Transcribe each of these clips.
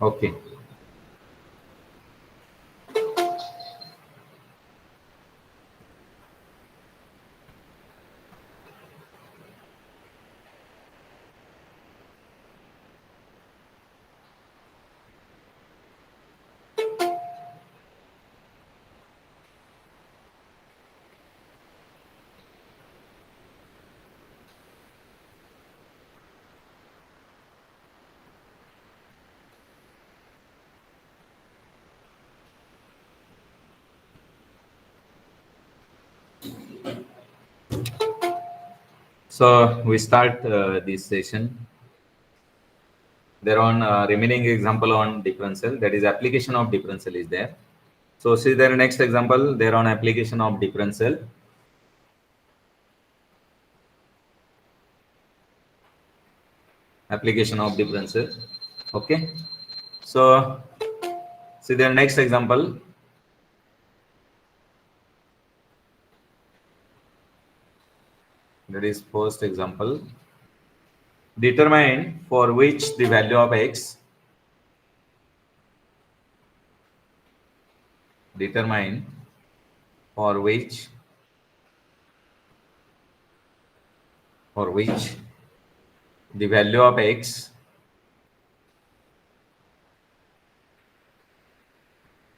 Okay. So we start this session. There on remaining example on differential, that is application of differential is there. So see there next example there on application of differential. Application of differential. Okay. So see the next example. That is first example. Determine for which the value of x. Determine for which the value of x.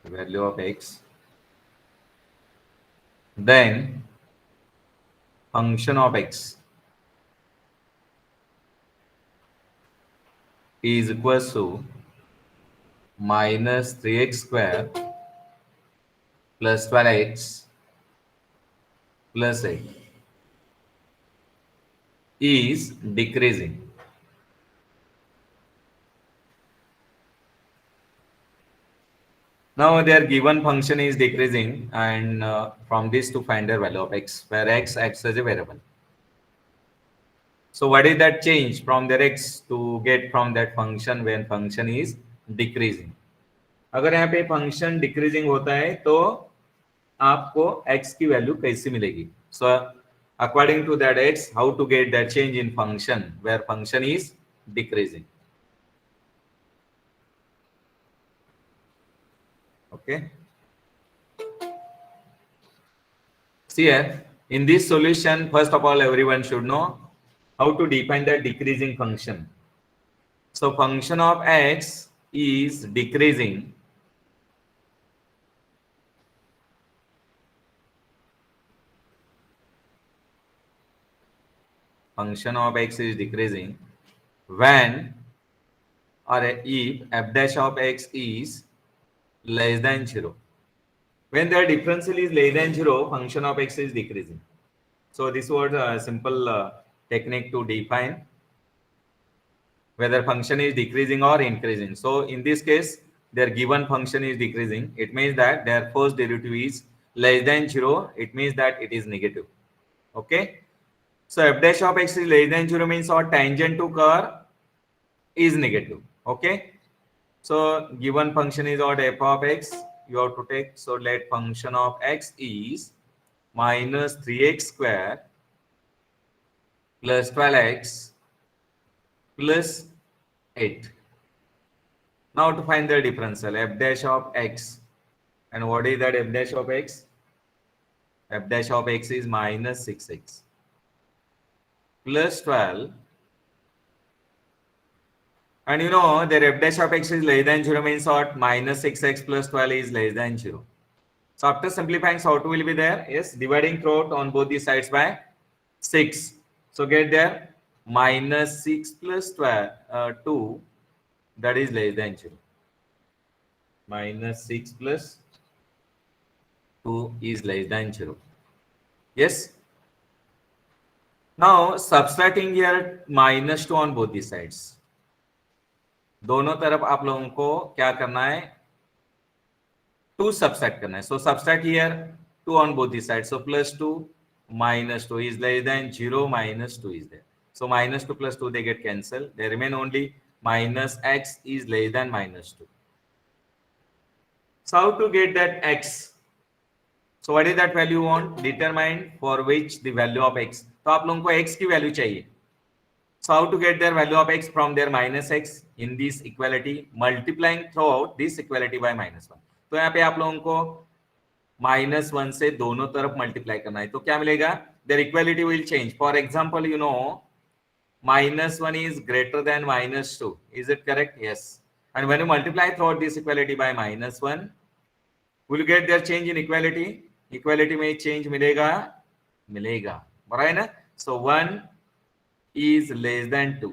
The value of x. Then function of x is equals to minus 3x square plus 12x plus 8 is decreasing. Now their given function is decreasing, and from this to find the value of x, where x acts as a variable. So what is that change from their x to get from that function when function is decreasing? अगर यहाँ पे function decreasing होता है तो आपको x की value कैसे मिलेगी? So according to that x, how to get that change in function where function is decreasing? Okay. See here, in this solution, first of all, everyone should know how to define the decreasing function. So function of x is decreasing function of x is decreasing when or if f dash of x is less than 0. When the differential is less than 0, function of x is decreasing. So this was a simple technique to define whether function is decreasing or increasing. So in this case, their given function is decreasing. It means that their first derivative is less than 0. It means that it is negative. Okay. So f dash of x is less than 0 means our tangent to curve is negative. Okay. So given function is what f of x you have to take. So let function of x is minus 3x square plus 12x plus 8. Now to find the differential f dash of x, and what is that f dash of x? F dash of x is minus 6x plus 12, and you know the f dash of x is less than 0 means what? Minus 6x plus 12 is less than 0. So after simplifying, so what will be there? Yes, dividing throughout on both the sides by 6. So get there minus 6 plus 12, 2, that is less than 0. Minus 6 plus 2 is less than 0. Yes. Now subtracting here minus 2 on both the sides. दोनों तरफ आप लोगों को क्या करना है? 2 subtract करना है. So subtract here 2 on both the sides. So plus 2 minus 2 is less than 0, minus 2 is there. So minus 2 plus 2 they get cancelled. They remain only minus x is less than minus 2. So how to get that x? So what is that value you want? Determine for which the value of x. तो आप लोगों को x की value चाहिए. So how to get their value of x from their minus x in this equality, multiplying throughout this equality by -1. तो यहाँ पे आप लोगों को -1 से दोनों तरफ मल्टीप्लाई करना है, तो क्या मिलेगा? There equality will change. For example, you know -1 is greater than -2. Is it correct? Yes. And when you multiply throughout this equality by -1, will you get their change in equality? Equality में change मिलेगा, बराबर है ना? So 1 is less than 2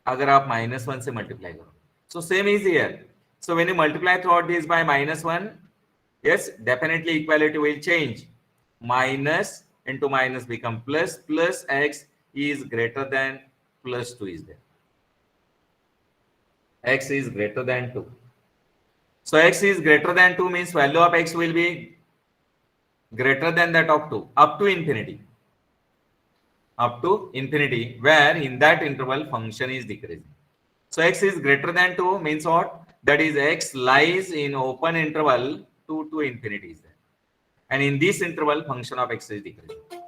अगर आप -1 से multiply करो. So same is here. So when you multiply throughout this by -1, yes, definitely equality will change. Minus into minus become plus, plus x is greater than plus 2 is there. X is greater than 2. So x is greater than 2 means value of x will be greater than that of 2 up to infinity. Up to infinity, where in that interval function is decreasing. So x is greater than 2 means what? That is x lies in open interval 2 to infinity is there. And in this interval function of x is decreasing.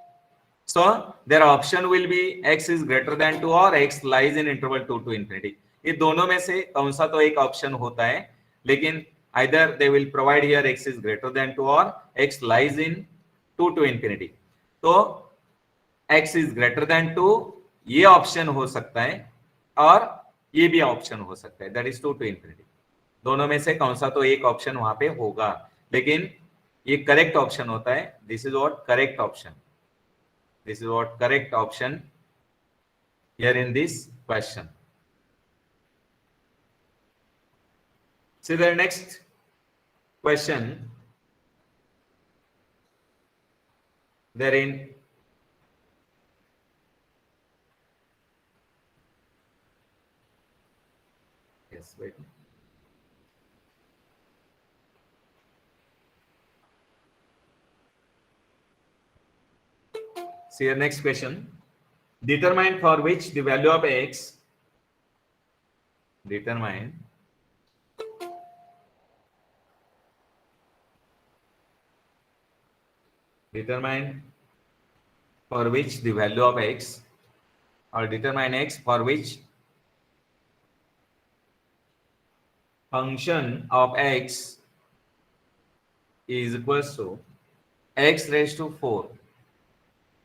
So their option will be x is greater than 2 or x lies in interval 2 to infinity. ये दोनों में से कौन सा तो एक option होता है, लेकिन either they will provide here x is greater than 2 or x lies in 2 to infinity. तो x is greater than 2 ये ऑप्शन हो सकता है और ये भी ऑप्शन हो सकता है, that is 2 to infinity. दोनों में से कौन सा तो एक ऑप्शन वहां पे होगा, लेकिन ये करेक्ट ऑप्शन होता है. This is what correct option. This is what correct option here in this question. See the next question. Therein yes, wait. See your next question. Determine for which the value of x determine for which the value of x or determine x for which function of x is equals to x raised to 4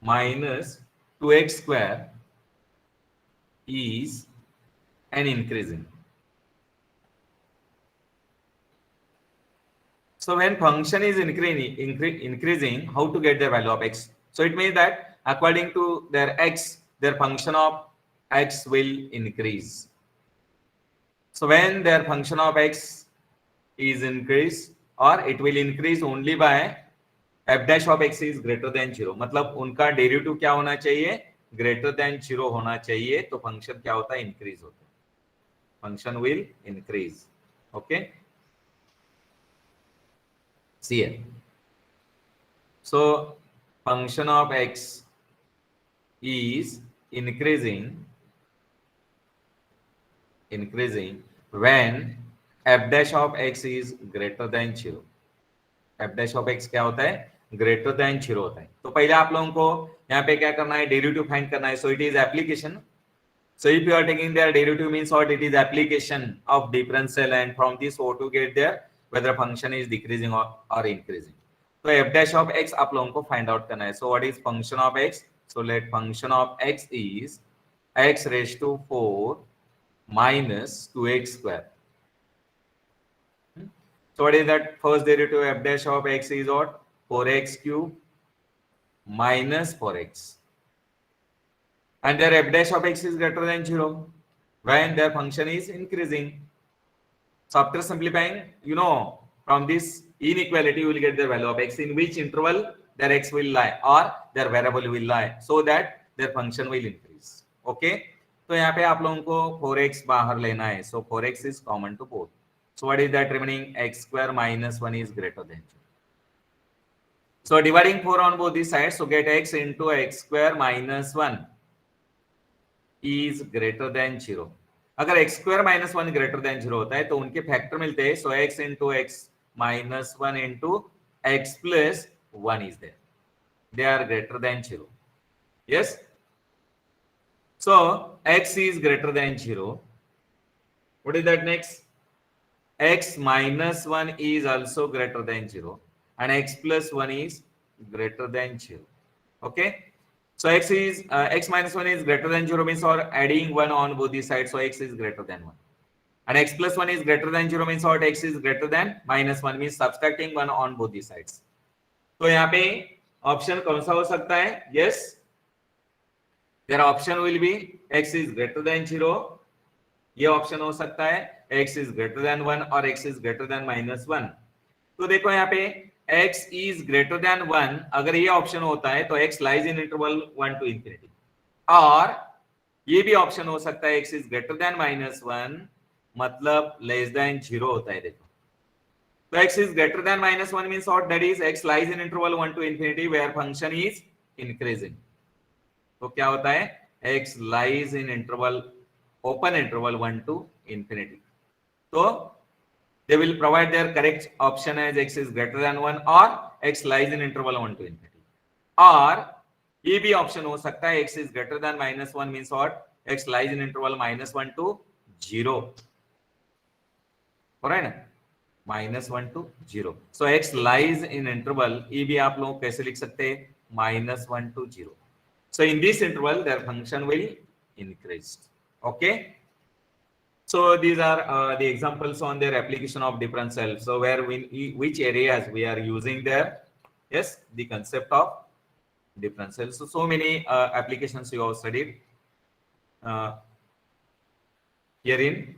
minus 2x square is an increasing. So when function is increasing, how to get the value of x? So it means that according to their x, their function of x will increase. So when their function of x is increased, or it will increase only by f dash of x is greater than 0. मतलब उनका derivative क्या होना चाहिए? Greater than 0 होना चाहिए. तो function क्या होता है? इंक्रीज होता है. Function will increase. Okay, see it. So function of x is increasing when f dash of x is greater than 0. f dash of x क्या होता है? ग्रेटर देन 0 होता है. तो पहले आप लोगों को यहाँ पे क्या करना है? डेरिवेटिव फाइंड करना है. सो it is application. So if you are taking their derivative means what? It is application of differential, and from this what to get there whether function is decreasing or increasing. So f dash of x आप लोगों को find out करना है. So what is function of x? So let function of x is x raised to 4 minus 2x square. So what is that? First derivative f dash of x is what? 4x cube minus 4x. And their f dash of x is greater than 0 when their function is increasing. So after simplifying, you know, from this inequality you will get the value of x in which interval their x will lie or their variable will lie, so that their function will increase. Okay, तो यहाँ पे आप लोगों को 4x बाहर लेना है. So 4x is common to both. So what is that remaining? X square minus 1 is greater than 0. So dividing 4 on both these sides, so get x into x square minus 1 is greater than 0. अगर x square minus 1 greater than 0 होता है तो उनके factor मिलते हैं. So x into x minus 1 into x plus 1 is there. They are greater than 0. Yes. So x is greater than 0. What is that next? X minus 1 is also greater than 0 and x plus 1 is greater than 0. Okay. So x minus 1 is greater than 0 means or adding 1 on both the sides. So x is greater than 1. And x plus 1 is greater than 0 means what? X is greater than minus 1 means subtracting 1 on both the sides. तो यहाँ पे option कौन सा हो सकता है? Yes, their option will be x is greater than 0. ये option हो सकता है x is greater than 1 और x is greater than minus 1. तो देखो यहाँ पे x is greater than 1 अगर ये ऑप्शन होता है तो x lies in interval 1 to infinity. और ये भी ऑप्शन हो सकता है x is greater than minus 1 मतलब less than 0 होता है. देखो तो x is greater than minus 1 means what? That is x lies in interval 1 to infinity where function is increasing. तो क्या होता है? x lies in interval open interval 1 to infinity. So they will provide their correct option as x is greater than 1 or x lies in interval 1 to infinity. और ये भी option हो सकता है x is greater than minus 1 means what? X lies in interval minus 1 to 0. हो रहा है ना? minus 1 to 0. So x lies in interval, ये भी आप लोग कैसे लिख सकते हैं? minus 1 to 0. So in this interval, their function will increase. Okay. So these are the examples on their application of differential. So where which areas we are using there? Yes, the concept of differential. So many applications you have studied here in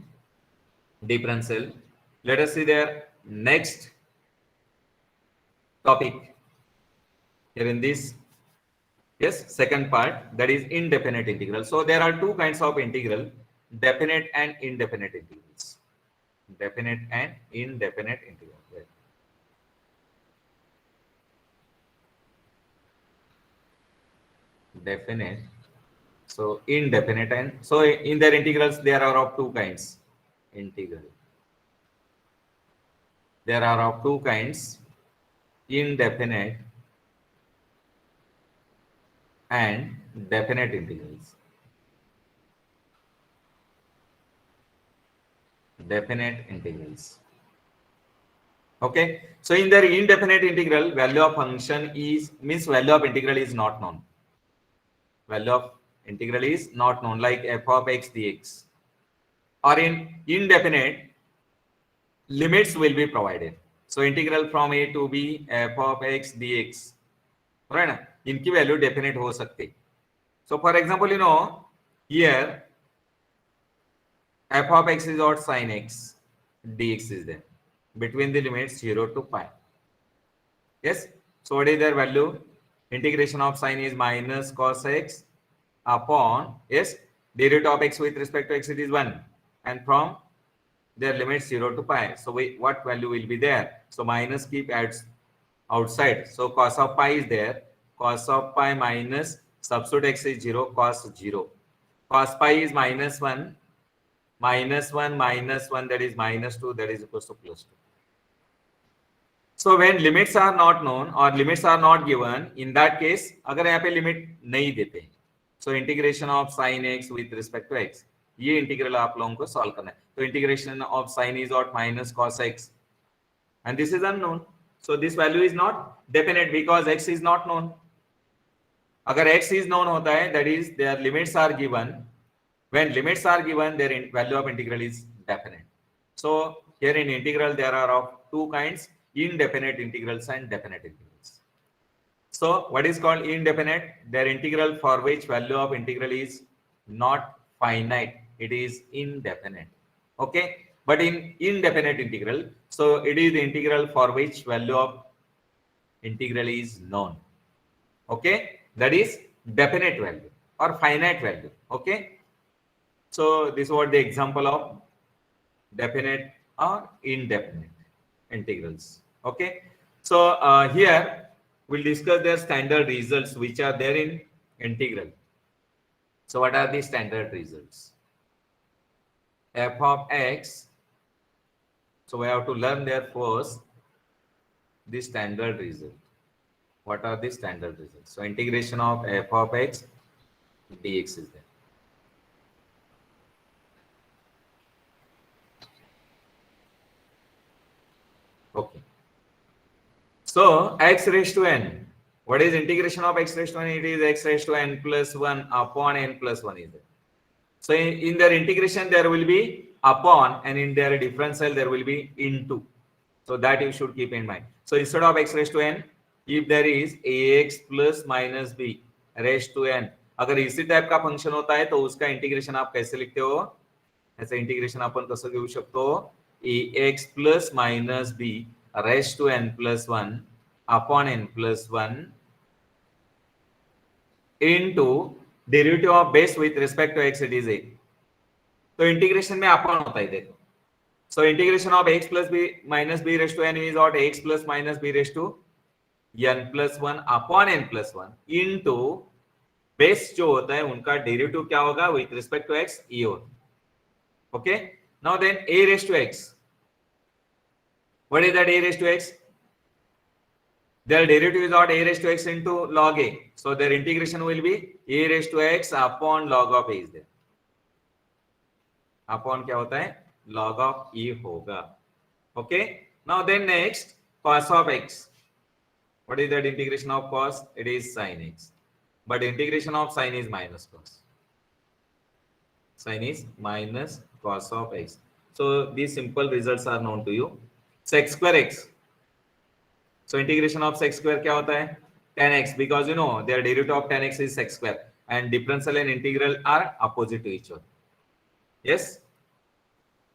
differential. Let us see their next topic here in this. Yes, second part, that is indefinite integral. So there are two kinds of integral, definite and indefinite integrals. Definite and indefinite integral. Right. Definite. So indefinite, and so in their integrals there are of two kinds. Integral. There are of two kinds, indefinite and definite integrals. Definite integrals. Okay. So in their indefinite integral, value of function is means value of integral is not known. Value of integral is not known, like f of x dx. Or in indefinite, limits will be provided. So integral from a to b f of x dx, right ना, इनकी value definite हो सकती. So for example, you know, here f of x is what? Sine x dx is there between the limits 0 to pi. Yes. So what is their value? Integration of sine is minus cos x upon, yes, derivative of x with respect to x, it is 1, and from their limits 0 to pi. So what value will be there? So minus keep adds outside. So cos of pi is there. Cos of pi minus substitute x is 0, cos 0. Cos pi is minus 1, minus 1, minus 1, that is minus 2, that is equals to plus 2. So when limits are not known or limits are not given, in that case, अगर यहाँ पे limit नहीं देते, so integration of sin x with respect to x, ये integral आप लोगों को solve करना है. So integration of sin is what? Minus cos x, and this is unknown. So this value is not definite because x is not known. अगर x is known होता है, that is their limits are given. When limits are given, their value of integral is definite. So here in integral there are of two kinds, indefinite integrals and definite integrals. So what is called indefinite? Their integral for which value of integral is not finite, it is indefinite. Okay, but in indefinite integral, so it is the integral for which value of integral is known. Okay, that is definite value or finite value. Okay, so this was the example of definite or indefinite integrals. Okay, so here we'll discuss their standard results which are there in integral. So what are the standard results? F of x. So we have to learn there first the standard result. What are the standard results? So integration of f of x dx is there. So x raised to n. What is integration of x raised to n? It is x raised to n plus 1 upon n plus 1 is there. So in their integration there will be upon, and in their differential there will be into. So that you should keep in mind. So instead of x raised to n, if there is ax plus minus b raised to n, अगर इसी type का function होता है तो उसका integration आप कैसे लिखते हो? ऐसे इंटीग्रेशन आपण कसं घेऊ शकतो? ax plus minus b raised to n plus 1 upon n plus 1 into derivative of base with respect to x, it is a. तो इंटीग्रेशन में अपॉन होता है देखो. So integration of x plus b minus b raised to n is what? X plus minus b raised to n plus 1 upon n plus 1 into base जो होता है उनका derivative क्या होगा with respect to x? e होगा. Okay, now then a raised to x, what is that a raised to x? Their derivative is what? A raised to x into log a, so their integration will be a raised to x upon log of a is there. Upon क्या होता है? log of e होगा. Okay, now then next cos of x, what is that integration of cos? It is sin x, but integration of sin is minus cos. Sin is minus cos of x. So these simple results are known to you. Sec square x, so integration of sec square क्या होता है? tan x, because you know their derivative of tan x is sec square and differential and integral are opposite to each other. Yes.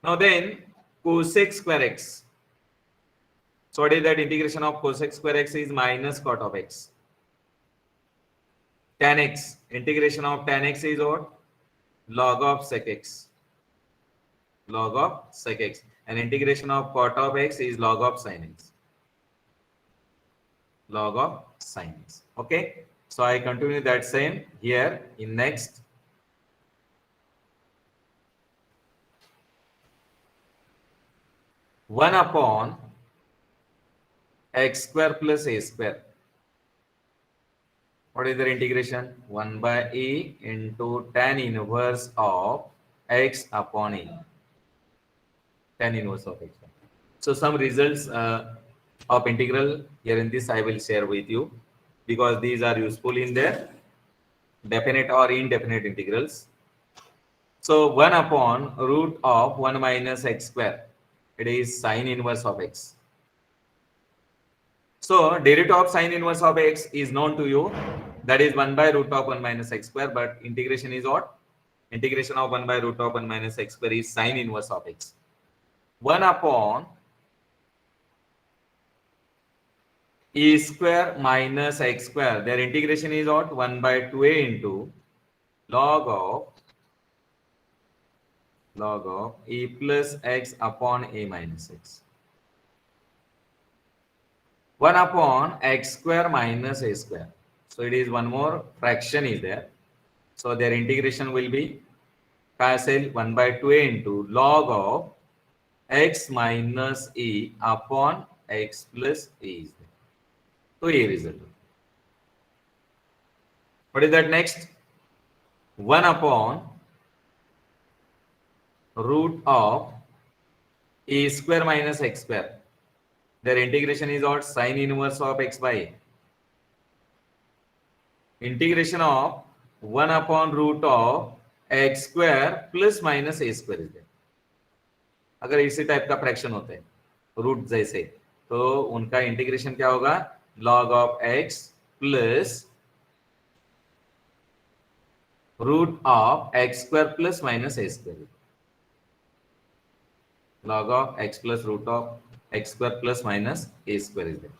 Now then cosec square x, so what is that integration of cosec square x? Is minus cot of x. Tan x, integration of tan x is what? Log of sec x. Log of sec x, and integration of cot of x is log of sin x. Log of sin x. Okay, so I continue that same here in next. One upon x square plus a square. What is their integration? 1 by a into tan inverse of x upon a. Tan inverse of x. So some results of integral here in this I will share with you, because these are useful in their definite or indefinite integrals. So 1 upon root of 1 minus x square, it is sine inverse of x. So derivative of sine inverse of x is known to you, that is 1 by root of 1 minus x square, but integration is what? Integration of 1 by root of 1 minus x square is sine inverse of x. 1 upon e square minus x square, their integration is what? 1 by 2a into log of e plus x upon a minus x. 1 upon x square minus a square. So it is one more fraction is there. So their integration will be 1 by 2a into log of x minus e upon x plus a is there. So a result. What is that next? 1 upon root of a square minus x square. Their integration is what? Sine inverse of x by a. Integration of 1 upon root of x square plus minus a square is there. अगर इसी type का fraction होते हैं root जैसे, तो उनका integration क्या होगा? log of x plus root of x square plus minus a square. Log of x plus root of x square plus minus a square is there.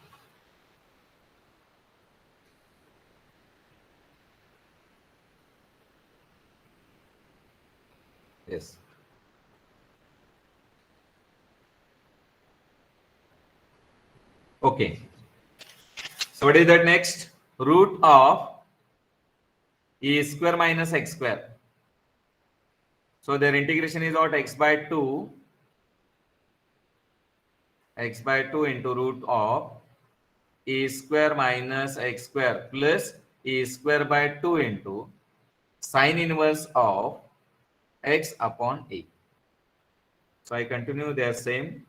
Yes. Okay. So what is that next? Root of e square minus x square. So their integration is what? X by 2 into root of e square minus x square plus e square by 2 into sine inverse of x upon a. So I continue their same,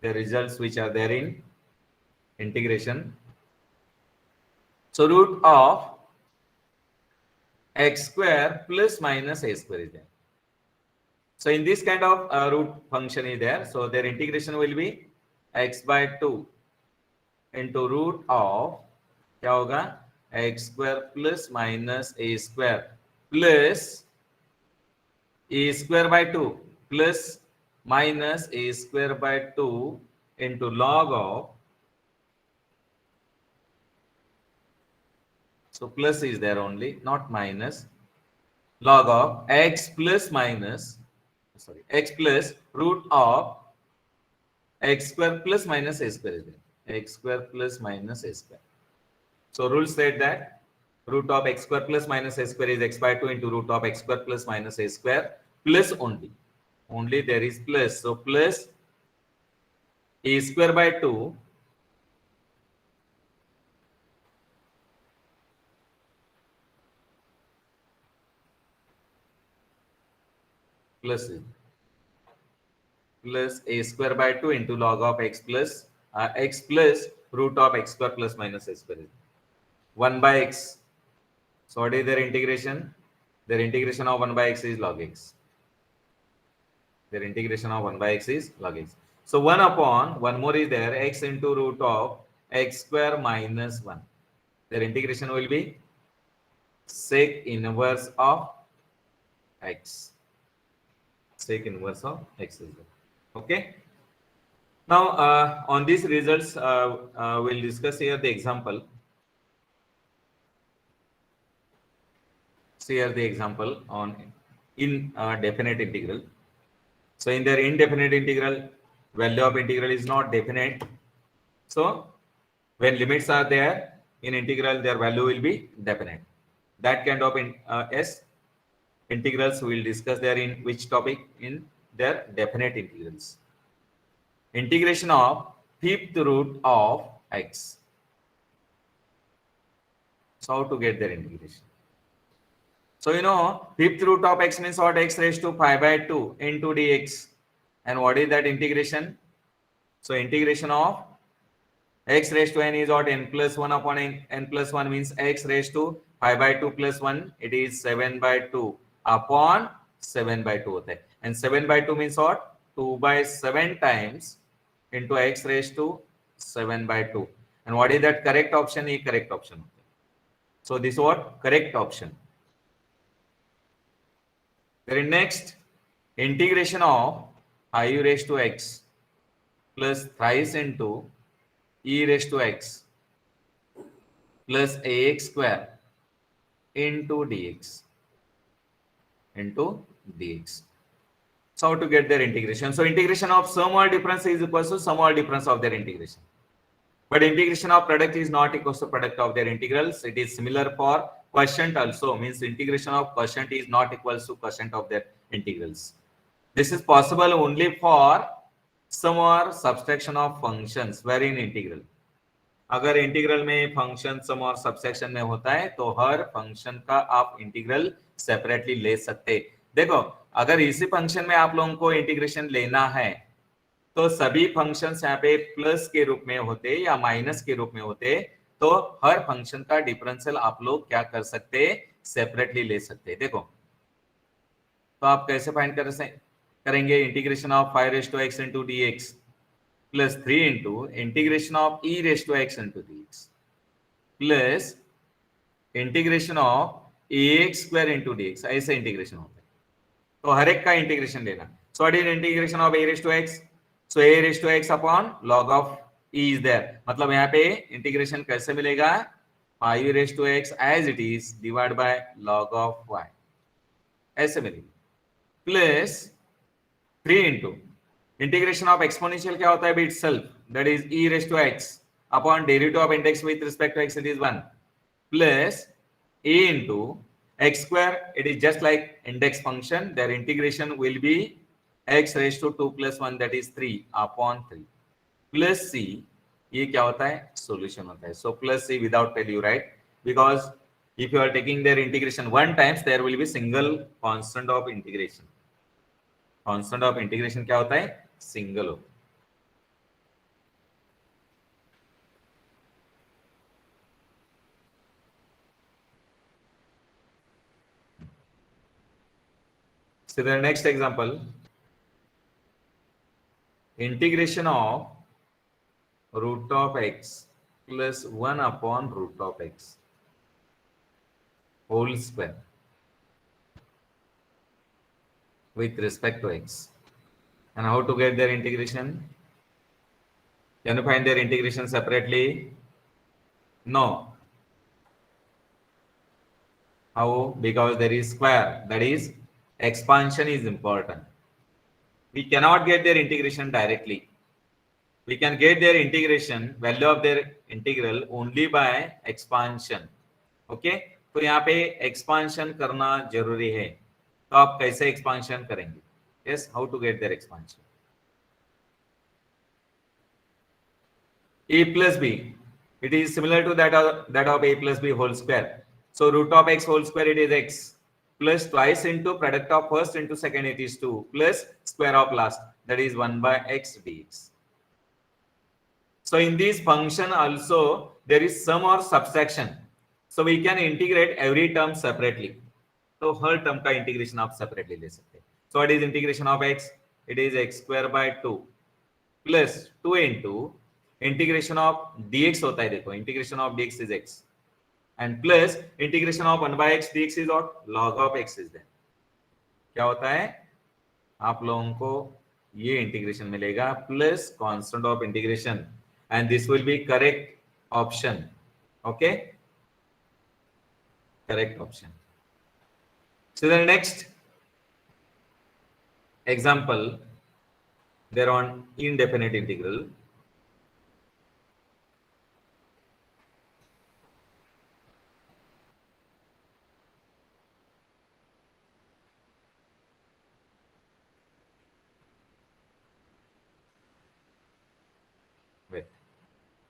the results which are therein. integration. So root of x square plus minus a square is there. So in this kind of root function is there. So their integration will be x by 2 into root of क्या होगा x square plus minus a square plus a square by 2 plus minus a square by 2 into log of, so plus is there only, not minus, log of x plus minus, sorry, x plus root of x square plus minus a square is there. X square plus minus a square. So rule said that root of x square plus minus a square is x by 2 into root of x square plus minus a square plus only. Only there is plus. So plus a square by 2 plus a square by 2 into log of x plus root of x square plus minus a square. 1 by x. So what is their integration? Their integration of 1 by x is log x. Their integration of 1 by x is log x. So 1 upon, one more is there, x into root of x square minus 1. Their integration will be sec inverse of x. Sec inverse of x is there. Okay. Now on these results, we'll discuss here the example. See here the example on indefinite integral. So in their indefinite integral, value of integral is not definite. So when limits are there in integral, their value will be definite. That kind of integrals we will discuss there in which topic? In their definite integrals. Integration of fifth root of x. So how to get their integration? So you know, fifth root of x means what? X raised to pi by 2 into dx. And what is that integration? So integration of x raised to n is what? N plus 1 upon n plus 1 means x raised to pi by 2 plus 1. It is 7 by 2 upon 7 by 2. And 7 by 2 means what? 2 by 7 times into x raised to 7 by 2. And what is that correct option? A correct option. So this is what? Correct option. Then next, integration of I raised to x plus thrice into e raised to x plus ax square into dx. So how to get their integration? So integration of sum or difference is equal to sum or difference of their integration. But integration of product is not equal to product of their integrals. It is similar for quotient also. Means integration of quotient is not equal to quotient of their integrals. This is possible only for sum or subtraction of functions wherein integral. अगर integral में function सम और subsection में होता है तो हर function का आप integral separately ले सकते। देखो अगर इसी फंक्शन में आप लोगों को इंटीग्रेशन लेना है तो सभी फंक्शंस यहाँ पे प्लस के रूप में होते या माइनस के रूप में होते, तो हर फंक्शन का डिफरेंशियल आप लोग क्या कर सकते? सेपरेटली ले सकते। देखो तो आप कैसे फाइंड करेंगे? Integration of 5 raised to x into dx plus 3 into integration of e raised to x into dx plus integration of ax square into dx. ऐसे इंटीग्रेशन होता है तो हर एक का इंटीग्रेशन लेना. So what is integration of a raised to x? So a raised to x upon log of e is there. मतलब यहाँ पे इंटीग्रेशन कैसे मिलेगा? 5 raised to x as it is divided by log of y ऐसे मिलेगी plus 3 into integration of exponential क्या होता है by itself, that is e raised to x upon derivative of index with respect to x, it is 1 plus a into x square. It is just like index function. Their integration will be x raised to 2 plus 1, that is 3 upon 3 plus c. ये क्या होता है? Solution होता है. So plus c without value, right? Because if you are taking their integration one times, there will be single constant of integration. Constant of integration क्या होता है? Single होता है. So the next example, integration of root of x plus 1 upon root of x whole square with respect to x. And how to get their integration? Can you find their integration separately? No. How? Because there is square, that is expansion is important. We cannot get their integration directly. We can get their integration, value of their integral only by expansion. Okay तो यहाँ पे expansion करना जरूरी है. तो आप कैसे expansion करेंगे? Yes, how to get their expansion? a plus b, it is similar to that of a plus b whole square. So root of x whole square, it is x plus twice into product of first into second, it is 2 plus square of last, that is 1 by x dx. So in this function also there is sum or subtraction, so we can integrate every term separately. तो हर term का integration आप separately ले सकते हैं. So it is integration of x, it is x square by 2 plus 2 into integration of dx होता है, देखो integration of dx is x and plus integration of 1 by x dx is what, log of x is there. क्या होता है आप लोगों को ये इंटीग्रेशन मिलेगा plus constant of integration and this will be correct option. Okay, correct option. So the next example, they're on indefinite integral. Wait.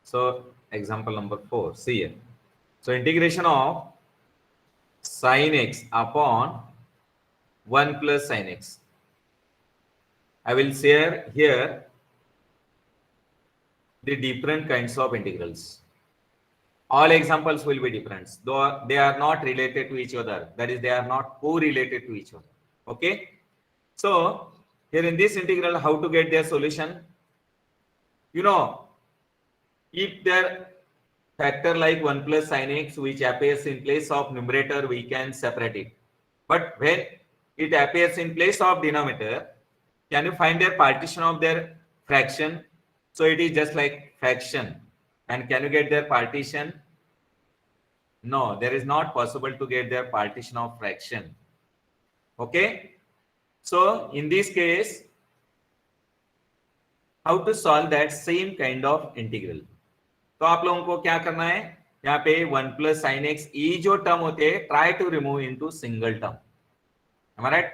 So example number 4, see here. So integration of sin x upon 1 plus sin x. I will share here the different kinds of integrals. All examples will be different, though they are not related to each other. That is, they are not correlated to each other. Okay. So here in this integral, how to get their solution? You know, if their factor like 1 plus sin x which appears in place of numerator, we can separate it. But when it appears in place of denominator, can you find their partition of their fraction? So it is just like fraction. And can you get their partition? No, there is not possible to get their partition of fraction. Okay. So in this case, how to solve that same kind of integral? तो आप लोगों को क्या करना है, यहाँ पे 1 plus sin x ये जो टर्म होते हैं, try to remove into single term. Am I right?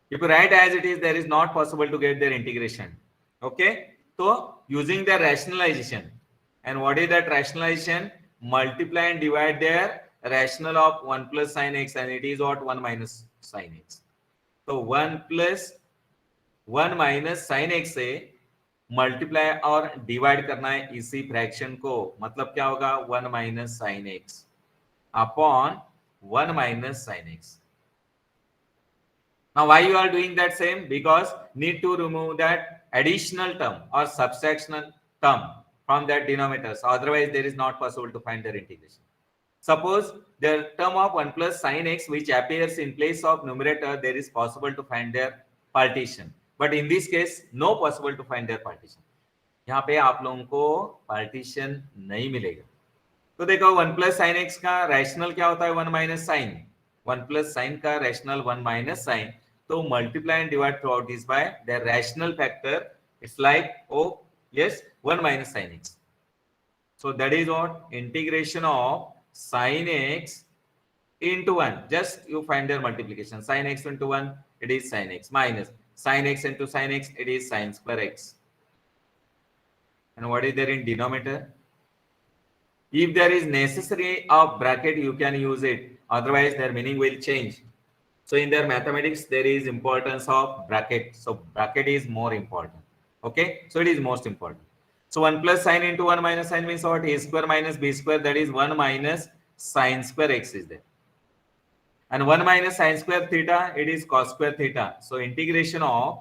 If you write as it is, there is not possible to get their integration. Okay. So using the rationalization, and what is that rationalization? Multiply and divide their rational of 1 plus sin x, and it is what, 1 minus sin x. So 1 plus 1 minus sin x से multiply और divide करना है इसी fraction को. मतलब क्या होगा, 1 minus sine x upon 1 minus sine x. Now why you are doing that same? Because need to remove that additional term or subtractional term from that denominator. So otherwise there is not possible to find their integration. Suppose the term of 1 plus sin x which appears in place of numerator, there is possible to find their partition. But in this case, no possible to find their partition. यहाँ पे आप लोगों को partition नहीं मिलेगा. तो देखो 1 plus sine x का रैशनल क्या होता है, 1 माइनस साइन. 1 प्लस साइन का रैशनल 1 माइनस साइन. तो multiply and divide through out this by the rational factor. It's like oh yes 1 minus sine x. So that is what integration of sine x into 1. Just you find their multiplication. Sin x into 1, it is sin x, minus sin x into sin x, it is sin square x. And what is there in denominator? If there is necessary of bracket, you can use it. Otherwise, their meaning will change. So in their mathematics, there is importance of bracket. So bracket is more important. Okay. So it is most important. So 1 plus sin into 1 minus sin means what? A square minus b square, that is 1 minus sin square x is there. and 1 minus sine square theta, it is cos square theta. So integration of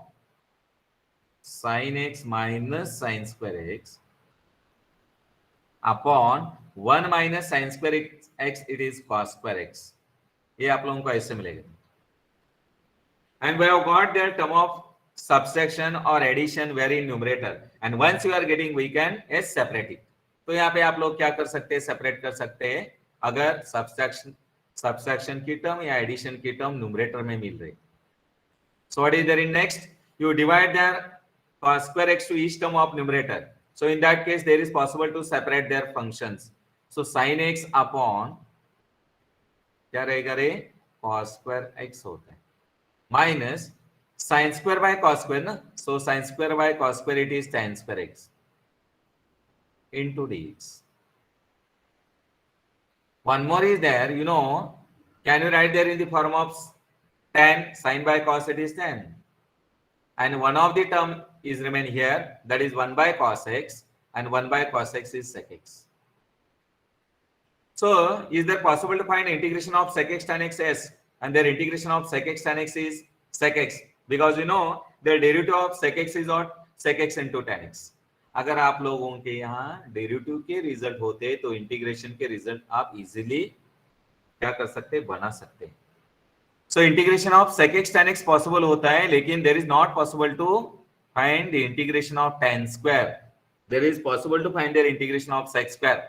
sin x minus sine square x upon 1 minus sine square x, it is cos square x. ये आप लोगों को ऐसे मिलेगा. And we have got their term of subtraction or addition very in numerator, and once you are getting, we can separate it. तो यहाँ पे आप लोग क्या कर सकते हैं, सेपरेट कर सकते हैं अगर सब्सट्रैक्शन की टर्म या एडिशन की टर्म न्यूमरेटर में मिल रही. So what is there in next? You divide their cos square x to each term of numerator. So in that case, there is possible to separate their functions. So sin x upon क्या रहेगा रे, cos square x होता है, minus sin square by cos square ना. So sin square by cos square, it is tan square x into dx. One more is there, you know, can you write there in the form of tan, sin by cos, it is tan, and one of the term is remain here, that is 1 by cos x, and 1 by cos x is sec x. So is there possible to find integration of sec x tan x s, and their integration of sec x tan x is sec x, because you know the derivative of sec x is what, sec x into tan x. अगर आप लोगों के यहाँ derivative के result होते तो integration के result आप इजीली क्या कर सकते, बना सकते. So integration of sec x tan x possible होता है, लेकिन there is not possible to find the integration of tan square. There is possible to find there integration of sec square.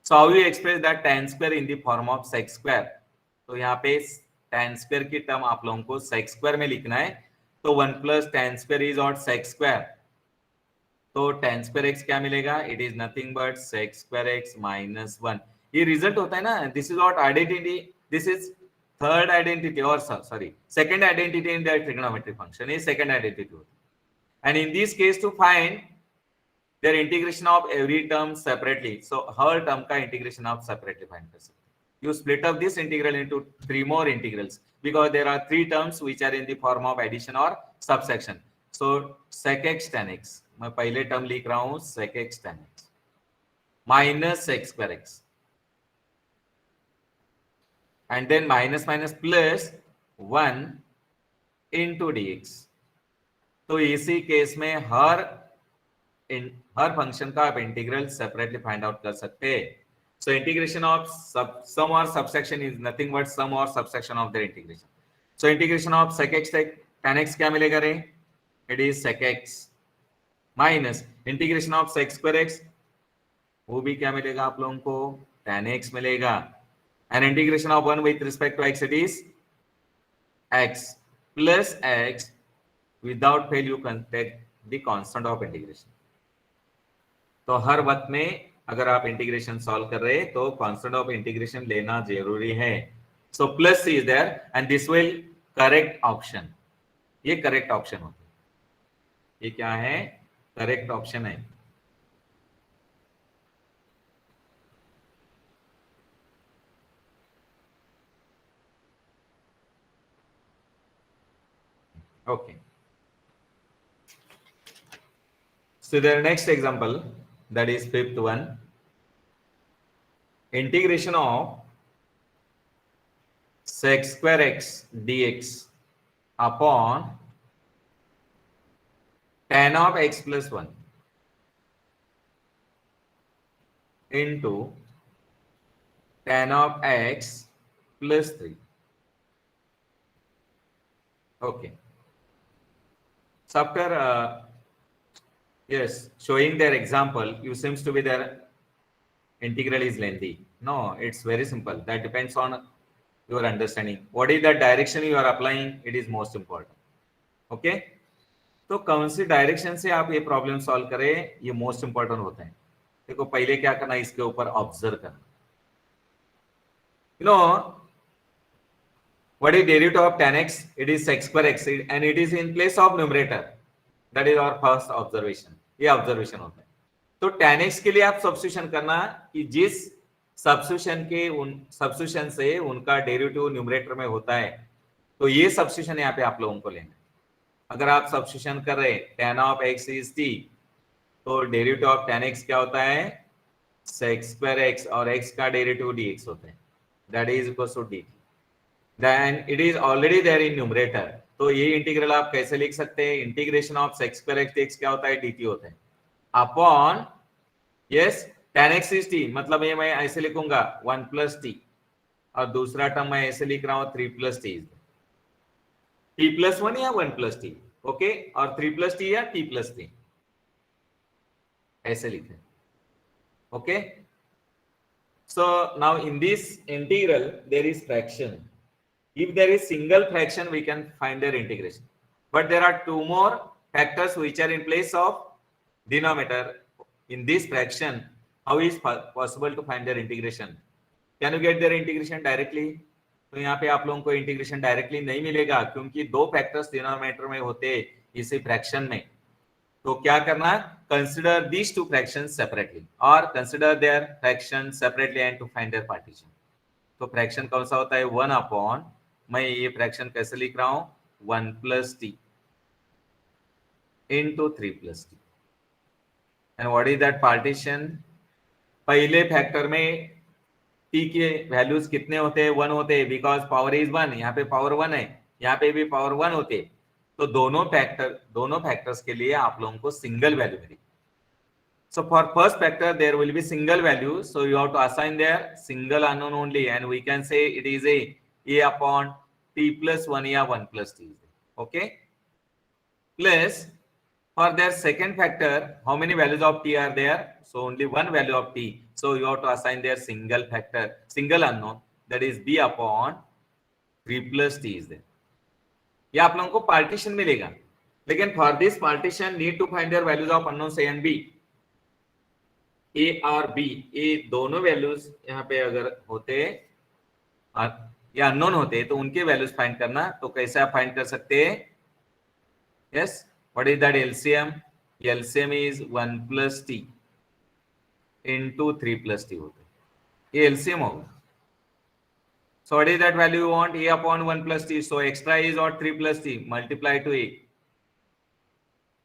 So how you express that tan square in the form of sec square. तो यहाँ पे tan square की term आप लोगों को sec square में लिखना है. तो 1 प्लस tan स्क्वायर इज और sec स्क्वायर. तो tan स्क्वायर x क्या मिलेगा, it is nothing but sec square x minus 1. ये रिजल्ट होता है ना, this is what identity, this is third identity और sorry second identity in that trigonometric function. ये सेकंड आइडेंटिटी होती है. And in this case to find there integration of every term separately, so हर term का integration आप separately find कर सकते हैं. You split up this integral into 3 more integrals because there are 3 terms which are in the form of addition or subtraction. So sec x tan x, मैं पहले term लिख रहा हूं sec x tan x minus sec square x, and then minus minus plus 1 into dx. तो इसी case में हर function का आप इंटीग्रल सेपरेटली फाइंड आउट कर सकते हैं. So integration of sum or subtraction is nothing but sum or subtraction of their integration. So integration of sec x tan x क्या मिलेगा रे, it is sec x minus integration of sec square x, वो भी क्या मिलेगा आप लोगों को, tan x मिलेगा, and integration of 1 with respect to x, it is x plus x. Without fail you can take the constant of integration. तो हर वक्त में अगर आप इंटीग्रेशन सॉल्व कर रहे हैं तो कांस्टेंट ऑफ इंटीग्रेशन लेना जरूरी है. So plus is there and this will correct option. ये करेक्ट ऑप्शन होता है. ये क्या है, करेक्ट ऑप्शन है. Okay, so the next example, that is fifth one, integration of sec square x dx upon tan of x plus 1 into tan of x plus 3. Okay, so after yes, showing their example, you seems to be their integral is lengthy. No, it's very simple. That depends on your understanding. What is the direction you are applying? It is most important. Okay, तो कौन सी direction से आप ये problem solve करें, ये most important होता है. देखो पहले क्या करना है, इसके ऊपर ऑब्जर्व करना. You know what is derivative of tan x? It is sec square x and it is in place of numerator. That is our first observation. ये ऑब्जर्वेशन होता है. तो tan x के लिए आप सब्स्टिट्यूशन करना कि जिस सब्स्टिट्यूशन से उनका डेरिवेटिव न्यूमरेटर में होता है, तो ये सब्स्टिट्यूशन यहाँ पे आप लोगों को लेना है. अगर आप सब्स्टिट्यूशन कर रहे हैं tan of x is t, तो डेरिवेटिव ऑफ tan x क्या होता है, sec square x, और x का डेरिवेटिव dx होता है, that is equal to dt. Then it is already there in numerator, तो ये इंटीग्रल आप कैसे लिख सकते हैं? Integration of sec square x dx क्या होता है? dt होता है upon yes tan x is t, मतलब ये मैं ऐसे लिखूंगा 1 प्लस टी, और दूसरा टर्म मैं ऐसे लिख रहा हूं 3 प्लस टी, टी प्लस 1 या 1 प्लस टी, ओके, और 3 प्लस टी या टी प्लस टी, ऐसे लिखें, okay. So now in this integral there is fraction. If there is single fraction, we can find their integration. But there are two more factors which are in place of denominator in this fraction. How is possible to find their integration? Can you get their integration directly? तो यहाँ पे आप लोगों को integration directly नहीं मिलेगा, क्योंकि दो फैक्टर्स डिनोमिनेटर में होते इसी फ्रैक्शन में. तो क्या करना है? Consider these two fractions separately, और consider their fraction separately and to find their partition. तो फ्रैक्शन कौन सा होता है? 1 अपॉन, मैं ये फ्रैक्शन कैसे लिख रहा हूं? 1 plus T into 3 plus T. And what is that partition? पहले फैक्टर में टी के वैल्यूज कितने होते हैं? 1 होते हैं, बिकॉज पावर इज 1. यहाँ पे पावर 1 है, यहाँ पे भी पावर 1 होते. तो दोनों फैक्टर्स के लिए आप लोगों को सिंगल वैल्यू मिलेगी. So for first factor there will be single value, so you have to assign their single unknown only, and we can say it is a upon t plus 1 या 1 plus t, okay. Plus for their second factor, how many values of t are there? So only one value of t, so you have to assign their single factor, single unknown, that is b upon 3 plus t is there. ये आप लोगों को partition मिलेगा, लेकिन for this partition need to find their values of unknown A and B. A और B, ये दोनों values यहाँ पे अगर होते या अननोन होते तो उनके वैल्यूज फाइंड करना. तो कैसे आप फाइंड कर सकते हैं? Yes, what is that LCM? LCM is 1 plus T into 3 plus T होता है, ये एलसीएम होगा. So what is that value you want? A upon 1 plus t. So extra is what? 3 plus t. Multiply to a.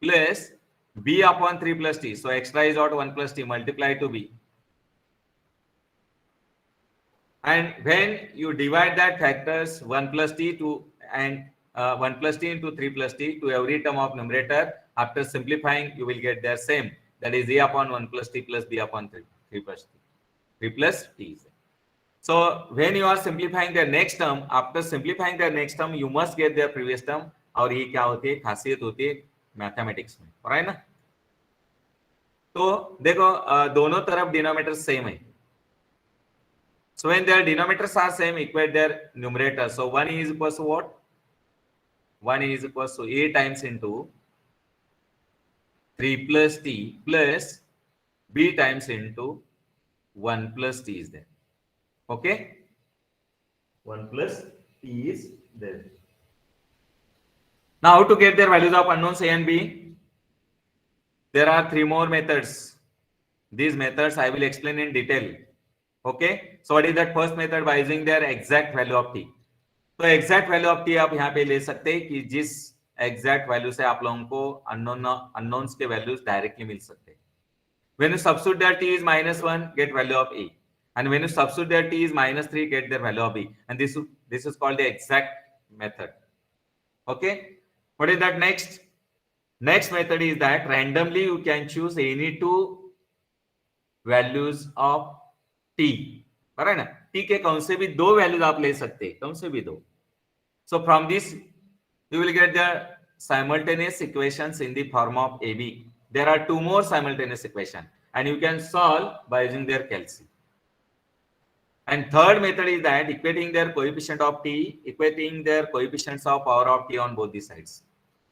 Plus b upon 3 plus t. So extra is what? 1 plus t. Multiply to b. And when you divide that factors 1 plus t to and 1 plus t into 3 plus t to every term of numerator, after simplifying you will get their same. That is a upon 1 plus t plus b upon 3 plus t. 3 plus t. So when you are simplifying the next term, after simplifying the next term, you must get their previous term. और ये क्या होती है? खासियत होती है mathematics में, right ना. तो देखो दोनों तरफ डिनोमिनेटर सेम है. So when their denominators are same, equate their numerator. So 1 is equals to what? 1 is equals to a times into 3 plus t plus b times into 1 plus t is there. Okay, 1 plus t is there. Now how to get their values of unknowns a and b? There are 3 more methods. These methods I will explain in detail. Okay, so what is that first method? By using their exact value of t. तो exact value of t आप यहाँ पे ले सकते हैं कि जिस exact value से आप लोगों को unknowns के values directly मिल सकते हैं. When you substitute their t is -1, get value of a. And when you substitute their t is -3, get their value of b. And this is called the exact method. Okay, what is that next? Next method is that randomly you can choose any two values of t. बराबर ना? t के कौन से भी दो values आप ले सकते हैं, कौन से भी दो. So from this you will get the simultaneous equations in the form of ab. There are 2 more simultaneous equations, and you can solve by using their calculus. And third method is that equating their coefficient of t, equating their coefficients of power of t on both the sides.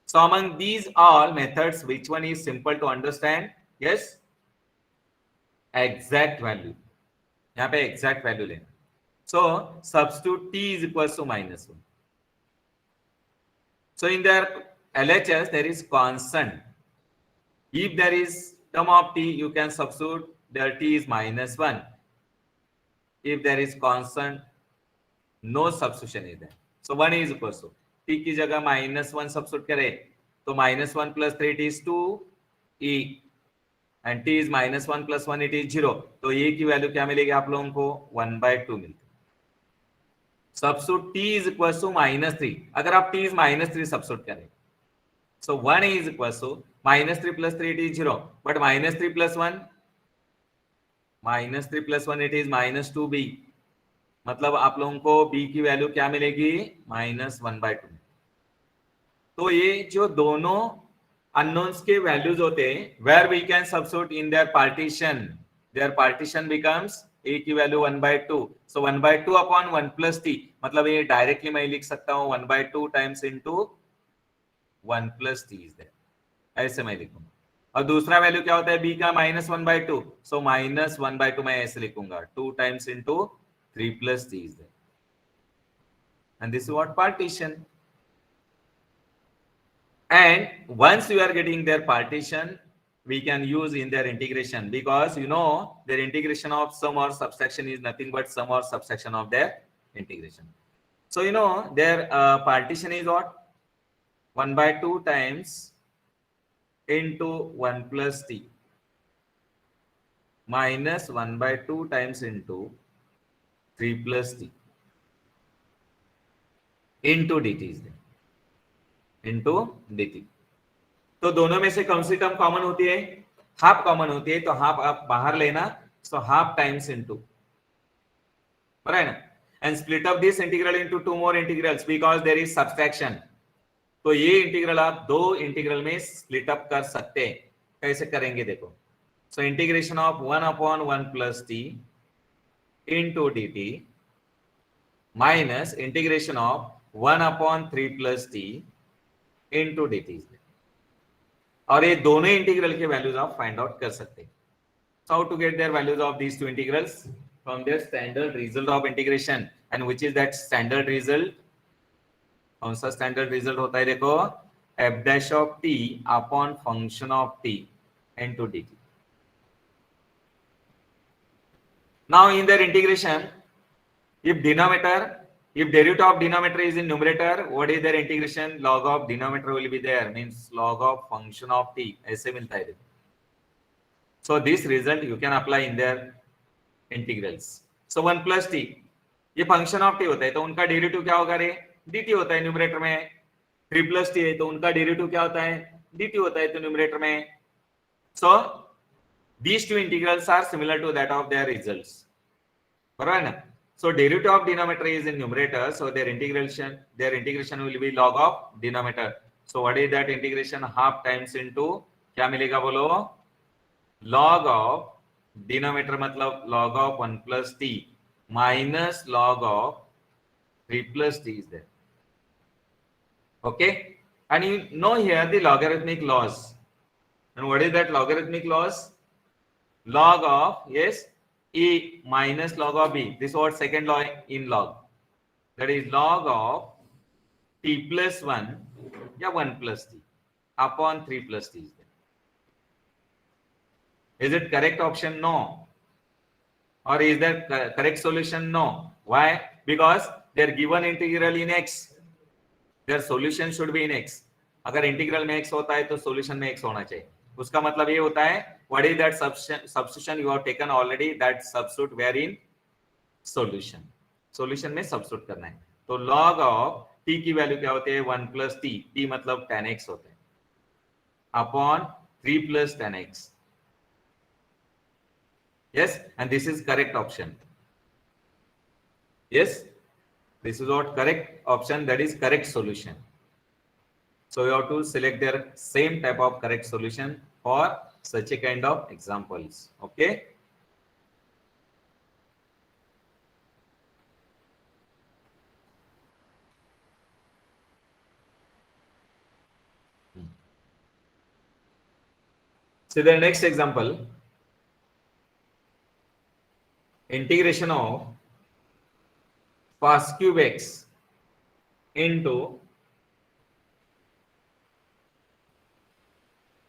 So among these all methods, which one is simple to understand? Yes, exact value. यहाँ पे exact value लेना. So substitute t is equals to -1. So in their LHS there is constant. If there is term of t, you can substitute their t is -1. If there is constant, no substitution is there. So 1 is equals to t की जगह -1 substitute करें तो -1 plus 3 t is 2 e, and t is -1 plus 1 it is 0. तो e की value क्या मिलेगी आप लोगों को? 1/2 मिलती है. substitute t is equal to -3. अगर आप t is -3 substitute करें, so 1 is equal to -3 plus 3, it is 0, but -3 plus 1, -3 plus 1 it is -2b. मतलब आप लोगों को b की वैल्यू क्या मिलेगी? -1/2. तो ये जो दोनों अननोन्स के वैल्यूज होते हैं, where we can substitute in there partition becomes a की value 1/2, so 1/2 upon 1 plus t, मतलब ये डायरेक्टली मैं लिख सकता हूं 1/2 times into 1 plus t is there, ऐसे मैं लिखूंगा. और दूसरा वैल्यू क्या होता है b का? -1/2, सो -1/2 मैं ऐसे लिखूंगा 2 times into 3 plus t is there, and this is what partition. And once you are getting their partition, we can use in their integration, because you know their integration of sum or subtraction is nothing but sum or subtraction of their integration. So you know their partition is what? 1/2 times into 1 plus t minus 1/2 times into 3 plus t into dt is there. Into dt. तो दोनों में से कौन सी term common होती है? Half common होती है, तो हाफ आप बाहर लेना, so half times into, right ना, and split up this integral into two more integrals because there is subtraction. तो ये इंटीग्रल आप दो इंटीग्रल में स्प्लिट अप कर सकते हैं. कैसे करेंगे देखो. सो integration of 1/1 plus T into dt minus integration of 1/3 plus T into dt. और ये दोनों इंटीग्रल के वैल्यूज आप फाइंड आउट कर सकते हैं. So how to get their values of these two integrals? From their standard result of integration. And which is that standard result? कौन सा standard result होता है? देखो, f dash of t upon function of t into dt. Now in their integration, if derivative of denominator is in numerator, what is their integration? Log of denominator will be there, means log of function of t, ऐसे मिलता है. So this result you can apply in their integrals. So 1 plus t, ये function of t होता है, तो उनका derivative क्या होगा रे? dt होता है न्यूमरेटर में. 3 plus t है, तो उनका डेरिवेटिव क्या होता है? dt होता है तो न्यूमरेटर में. So these two integrals are similar to that of their results, बराबर ना. So derivative of denominator is in numerator, so their integration will be log of denominator. So what is that integration? Half times into क्या मिलेगा बोलो? Log of denominator मतलब log of 1 plus t minus log of 3 plus t is there. Okay, and you know here the logarithmic laws. And what is that logarithmic laws? Log of, yes, e minus log of b. This was second law in log. That is log of t plus 1 या 1 plus t upon 3 plus t. Is it correct option? No. Or is there correct solution? No. Why? Because they are given integral in x. Their solution should be in x. अगर integral में x होता है तो solution में x होना चाहिए. उसका मतलब ये होता है, what is that substitution you have taken already, that substitute where in solution. Solution में substitute करना है. तो log of t की वैल्यू क्या होती है? 1 plus t. t मतलब tan x होता है upon 3 plus tan x. Yes, and this is correct option. Yes, this is what correct option, that is correct solution. So you have to select their same type of correct solution for such a kind of examples. Okay. So the next example, integration of cos cube x into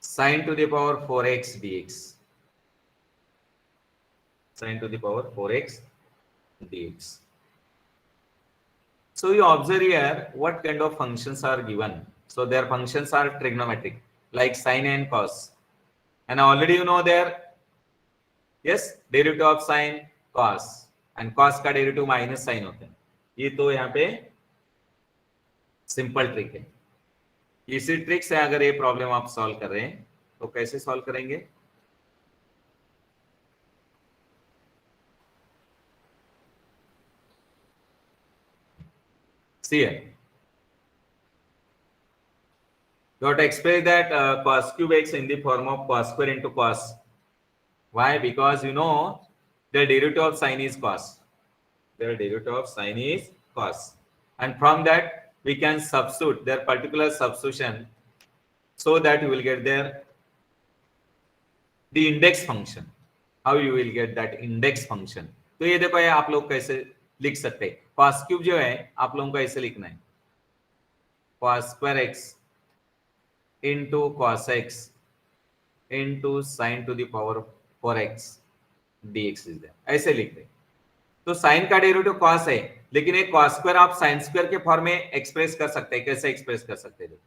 sine to the power 4x dx. Sine to the power 4x dx. So you observe here what kind of functions are given. So their functions are trigonometric, like sine and cos. And already you know their, yes, derivative of sine, cos, and cos का derivative minus sine होता है. ये तो यहाँ पे simple trick है। इसी trick से अगर ये प्रॉब्लम आप सॉल्व कर रहे हैं तो कैसे सॉल्व करेंगे? See here. You have to express that cos cube x in the form of cos square into cos. Why? Because you know the derivative of sine is cos. The derivative of sine is cos. And from that we can substitute their particular substitution so that you will get their the index function. How you will get that index function? तो ये देखो, ये आप लोग कैसे लिख सकते हैं। cos cube जो है आप लोगों को ऐसे लिखना है, cos square x into cos x into sin to the power 4x dx is there, ऐसे लिखते हैं। तो साइन का डेरिवेटिव cos है, लेकिन एक cos स्क्वायर आप sin स्क्वायर के फॉर्म में एक्सप्रेस कर सकते हैं। कैसे एक्सप्रेस कर सकते हैं?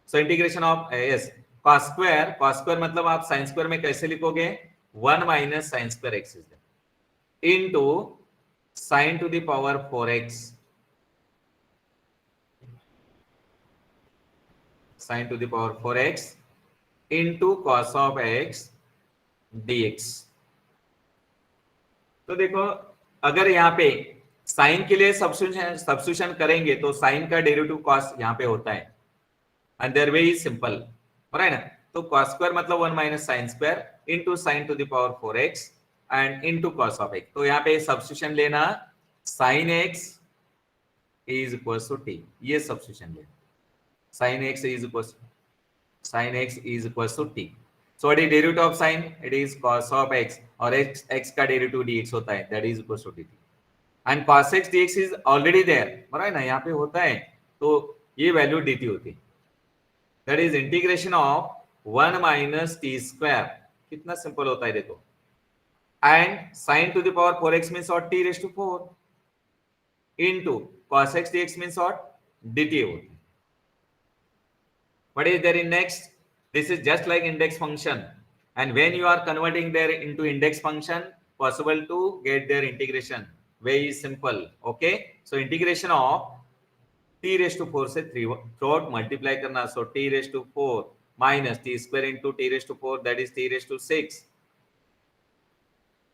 So integration of yes cos square मतलब आप sin स्क्वायर में कैसे लिखोगे? 1 minus sin square x is there into sin to the power 4x sin to the power 4x into cos of x dx। तो देखो, अगर यहाँ पे साइन के लिए सब्स्टिट्यूशन करेंगे तो साइन का डेरिवेटिव कॉस यहाँ पे होता है, and there way is simple, right ना? तो cos स्क्वायर मतलब 1 minus sin square into sin to the power 4x and into cos of x। तो यहाँ पे सब्स्टिट्यूशन लेना, sin x is equals to t, ये सब्स्टिट्यूशन लेना, sin x is equals to t। So what is derivative of sine? It is cos of x, और x का derivative dx होता है, that is equals to dt, and cos x dx is already there, right ना? यहाँ पे होता है, तो ये वैल्यू dt होती है, that is integration of 1 minus t square. कितना सिंपल होता है देखो, and sin to the power 4x means और t raise to 4 into cos x dx means और dt होती है। What is there in next? This is just like index function, and when you are converting there into index function, possible to get their integration very simple. Okay, so integration of t raised to 4 से 3 throughout multiply करना, so t raised to 4 minus t square into t raised to 4, that is t raised to 6।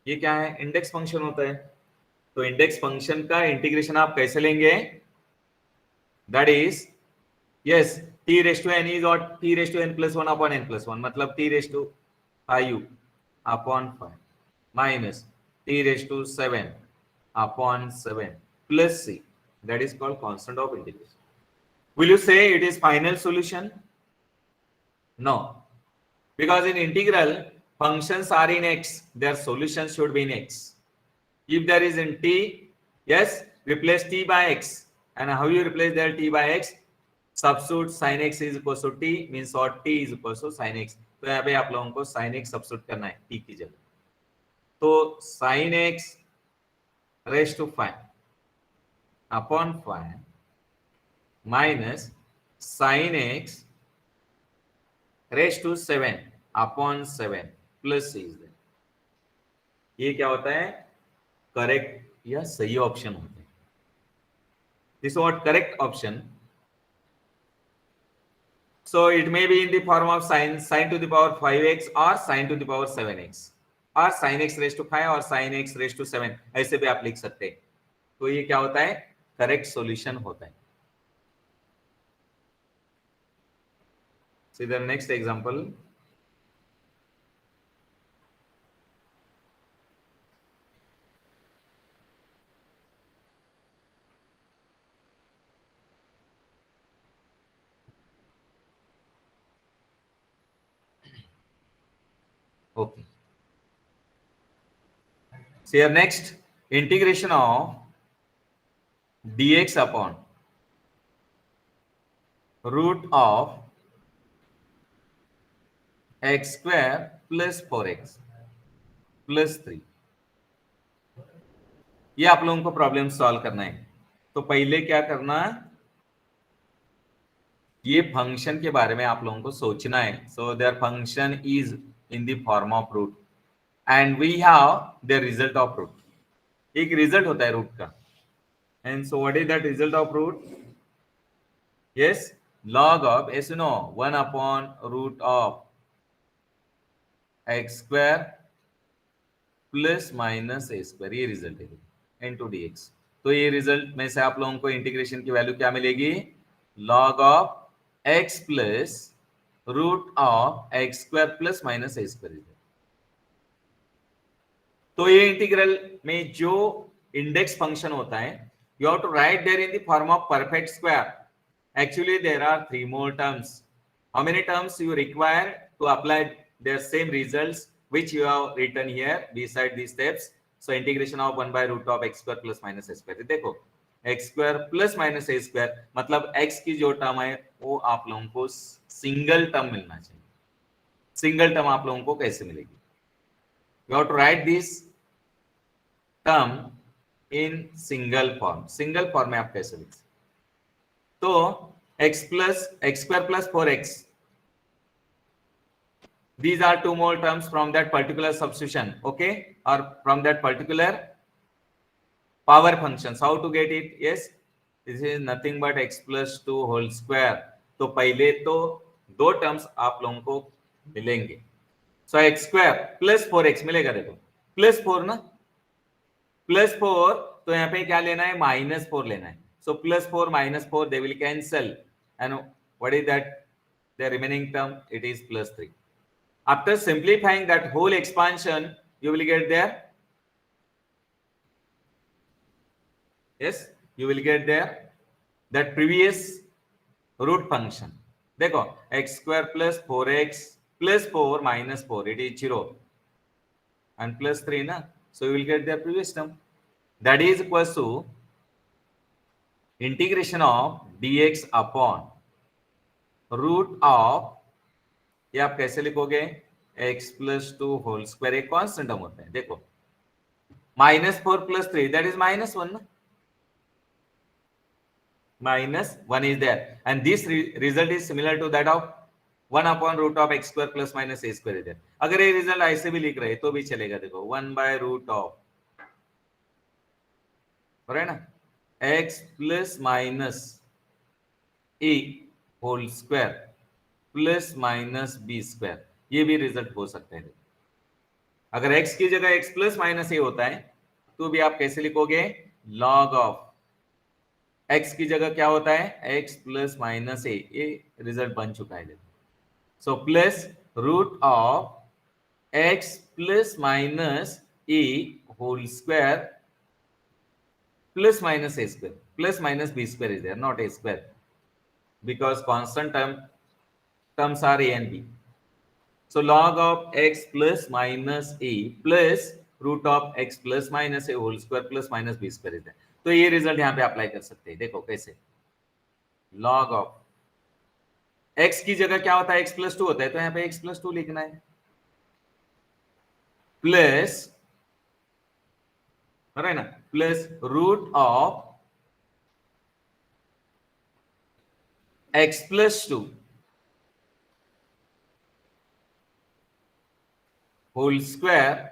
ये क्या है? Index function होता है। तो index function का integration आप कैसे लेंगे? That is yes t raised to n is or t raised to n plus 1 upon n plus 1, मतलब t raised to 5 upon 5 minus t raised to 7 upon 7 plus c, that is called constant of integration. Will you say it is final solution? No, because in integral functions are in x, their solution should be in x. If there is in t, yes, replace t by x, and how you replace there t by x? Substitute sin x is equal to t means और t is equal to sin x। तो यहाँ पे आप लोगों को sin x substitute करना है t की जगह, तो sin x raised to 5 upon 5 minus sin x raised to 7 upon 7 plus c is there। ये क्या होता है? करेक्ट या सही ऑप्शन होता है। This what correct option. So it may be in the form of sin to the power 5x or sin to the power 7x or sin x raised to 5 और sin x raised to 7, ऐसे भी आप लिख सकते हैं। तो ये क्या होता है? करेक्ट सॉल्यूशन होता है। See the next example. Okay. So here next, integration of dx upon root of x square plus 4x plus 3। ये आप लोगों को प्रॉब्लम सॉल्व करना है। तो पहले क्या करना, ये फंक्शन के बारे में आप लोगों को सोचना है। So there function is in the form of root and we have the result of root. एक रिजल्ट होता है रूट का, And so what is that result of root? Yes, log of, yes, you know, 1 upon root of x square plus minus a square, ये result है into dx. तो ये result में से आप लोगों को इंटीग्रेशन की वैल्यू क्या मिलेगी? Log of x plus root of x square plus minus a square. तो ये इंटीग्रल में जो इंडेक्स फंक्शन होता है, you have to write there in the form of perfect square. Actually there are 3 more terms. How many terms you require to apply their same results which you have written here beside these steps? So integration of 1 by root of x square plus minus a square. देखो x square plus minus a square मतलब x की जो term है वो आप लोगों को single term मिलना चाहिए। सिंगल टर्म आप लोगों को कैसे मिलेगी? You have to write this term in single form. Single form में आप कैसे लिख सकते? तो x plus x square plus 4x, these are 2 more terms from that particular substitution, okay, or from that particular power functions. How to get it? Yes, this is nothing but x plus 2 whole square. तो पहले तो दो terms आप लोगों को मिलेंगे। सो x square plus 4x मिलेगा। देखो प्लस 4 ना, प्लस 4, तो यहाँ पे क्या लेना है? माइनस 4 लेना है। So plus 4 minus 4 they will cancel, and what is that? The remaining term, it is plus 3. After simplifying that whole expansion, you will get there, yes, you will get there that previous root function. देखो x square plus 4x plus 4 minus 4, it is 0, and plus 3 na, so you will get their previous term, that is equals to integration of dx upon root of, ये आप कैसे लिखोगे? x plus 2 whole square, एक constant term होता है। देखो -4 plus 3 that is -1 ना, -1 is there, and this result is similar to that of 1 upon root of x square plus minus a square is there. अगर ये रिजल्ट ऐसे भी लिख रहे तो भी चलेगा। देखो 1 by root of, हो रहा है ना, x प्लस माइनस ए whole square plus minus B square, ये भी रिजल्ट हो सकते हैं। अगर x की जगह x प्लस माइनस ए होता है तो भी आप कैसे लिखोगे? लॉग ऑफ x की जगह क्या होता है? x प्लस माइनस ए, ये रिजल्ट बन चुका है। So plus root of x plus minus A whole square plus minus a square plus minus b square is there, not a square, because constant terms are a and b. So log of x plus minus a plus root of x plus minus a whole square plus minus b square is there. तो ये result यहाँ पे apply कर सकते हैं। देखो कैसे, log of x की जगह क्या होता है? x प्लस 2 होता है, तो यहाँ पे x प्लस 2 लिखना है, प्लस, है ना, plus root of x plus 2 whole square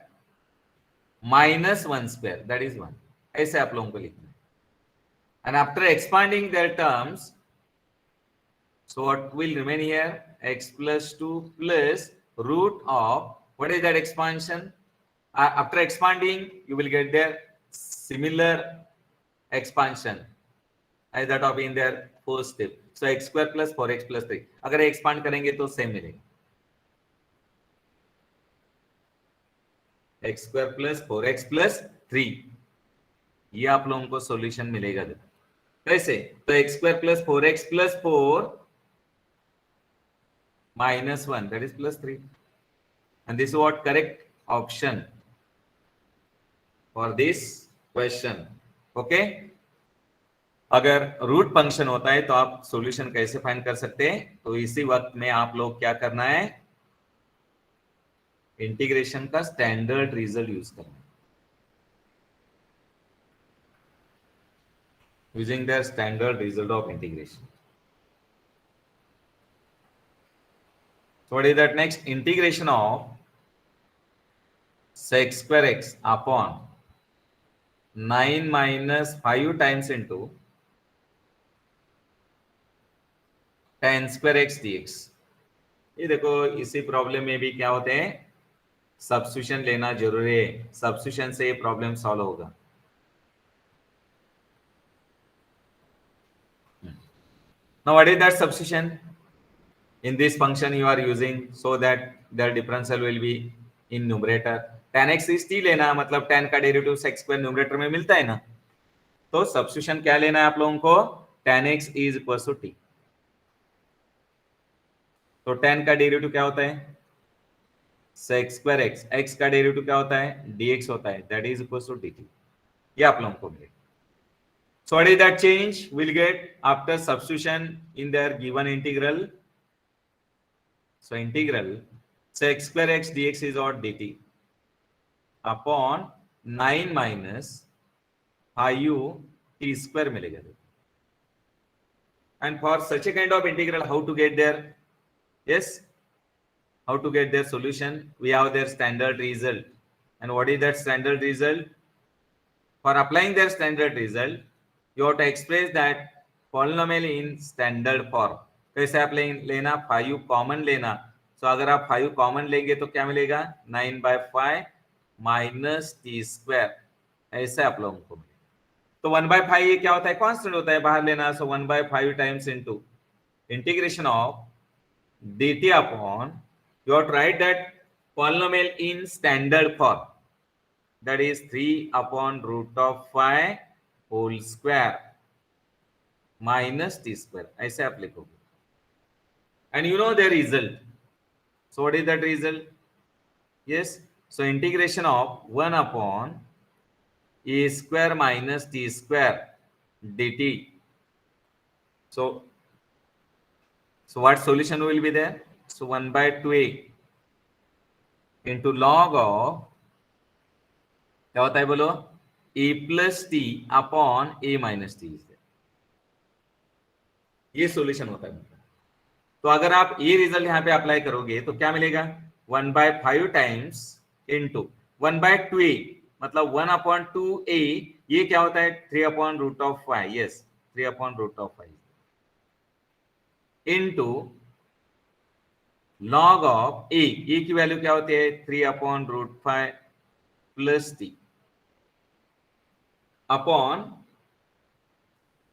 minus 1 square, that is 1। ऐसे आप लोगों को लिखना है। And after expanding there terms, so what will remain here? X plus 2 plus root of, what is that expansion? After expanding, you will get their similar expansion as that of in their first step. So x square plus 4x plus 3, अगर expand करेंगे तो same मिलेगा, x square plus 4x plus 3, ये आप लोगों को solution मिलेगा। कैसे? तो x square plus 4x plus 4 minus 1, that is plus 3, and this is what correct option for this question. Okay, अगर रूट फंक्शन होता है तो आप सॉल्यूशन कैसे फाइंड कर सकते हैं? तो इसी वक्त में आप लोग क्या करना है? इंटीग्रेशन का स्टैंडर्ड रिजल्ट यूज करना है, using the standard result of integration. So what is that next? Integration of sec square x upon 9 minus 5 times into tan square x dx। ये देखो इसी प्रॉब्लम में भी क्या होते हैं, सब्स्टिट्यूशन लेना जरूरी है, सब्स्टिट्यूशन से ये प्रॉब्लम सॉल्व होगा। Now what is that substitution? In this function you are using so that the differential will be in numerator। tan x is t लेना, मतलब tan का डेरिवेटिव x स्क्वायर न्यूमरेटर में मिलता है ना, तो सब्स्टिट्यूशन क्या लेना है आप लोगों को, tan x is equals to t। तो tan का डेरिवेटिव क्या होता है, sec स्क्वायर x, x का डेरिवेटिव क्या होता है, dx होता है, that is equals to dt। ये आप लोगों को मिलेगा। So what is that change we'll get after substitution in their given integral? So integral sec square x dx is or dt upon 9 minus 5u t square मिलेगा। And for such a kind of integral, how to get there? Yes, how to get their solution? We have their standard result. And what is that standard result? For applying their standard result, you have to express that polynomial in standard form। कैसे आप लेना, 5 common लेना। सो अगर आप 5 common लेंगे तो क्या मिलेगा, 9/5 माइनस टी स्क्वायर, ऐसे आप लोगों को मिलेगा। तो 1/5 ये क्या होता है, कांस्टेंट होता है, बाहर लेना। सो 1/5 times into integration of dt upon, you have to write that polynomial in standard form, that is 3 upon root of 5 whole square minus t square, ऐसे आप लिखोगे। and you know the result, so what is that result? Yes, so integration of 1 upon a square minus t square dt। so what solution will be there? So 1/2a into log of, क्या होता है बोलो, a plus t upon a minus t, ये solution होता है। तो अगर आप ये रिजल्ट यहाँ पे अप्लाई करोगे तो क्या मिलेगा, 1/5 टाइम्स इंटू 1/2a, मतलब 1/2a, ये क्या होता है, 3/√5, यस 3/√5 इंटू लॉग ऑफ ए की वैल्यू क्या होती है, 3/√5 plus T upon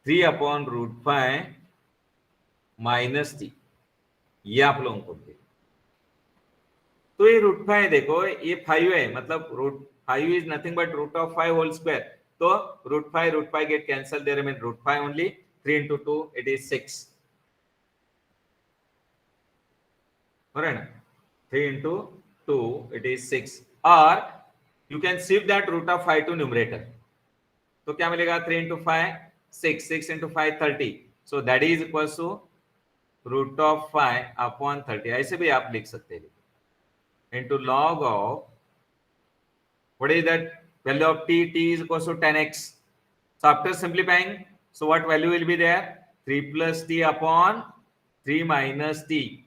3/√5 minus T, ये आप लोगों को दे। तो ये √5 देखो, ये 5 है, मतलब √5 is nothing but √5 whole square. तो √5 get cancel, there remain √5 only. 3 into 2 it is 6, right ना, 3 into 2 it is 6, और you can shift that √5 to numerator। तो क्या मिलेगा, 3 into 5 6, 6 into 5 30, so that is equals to √5 upon 30, ऐसे भी आप लिख सकते हैं, into log of, what is that value of t? T is equals to 10x। so after simplifying, so what value will be there, 3 plus t upon 3 minus t,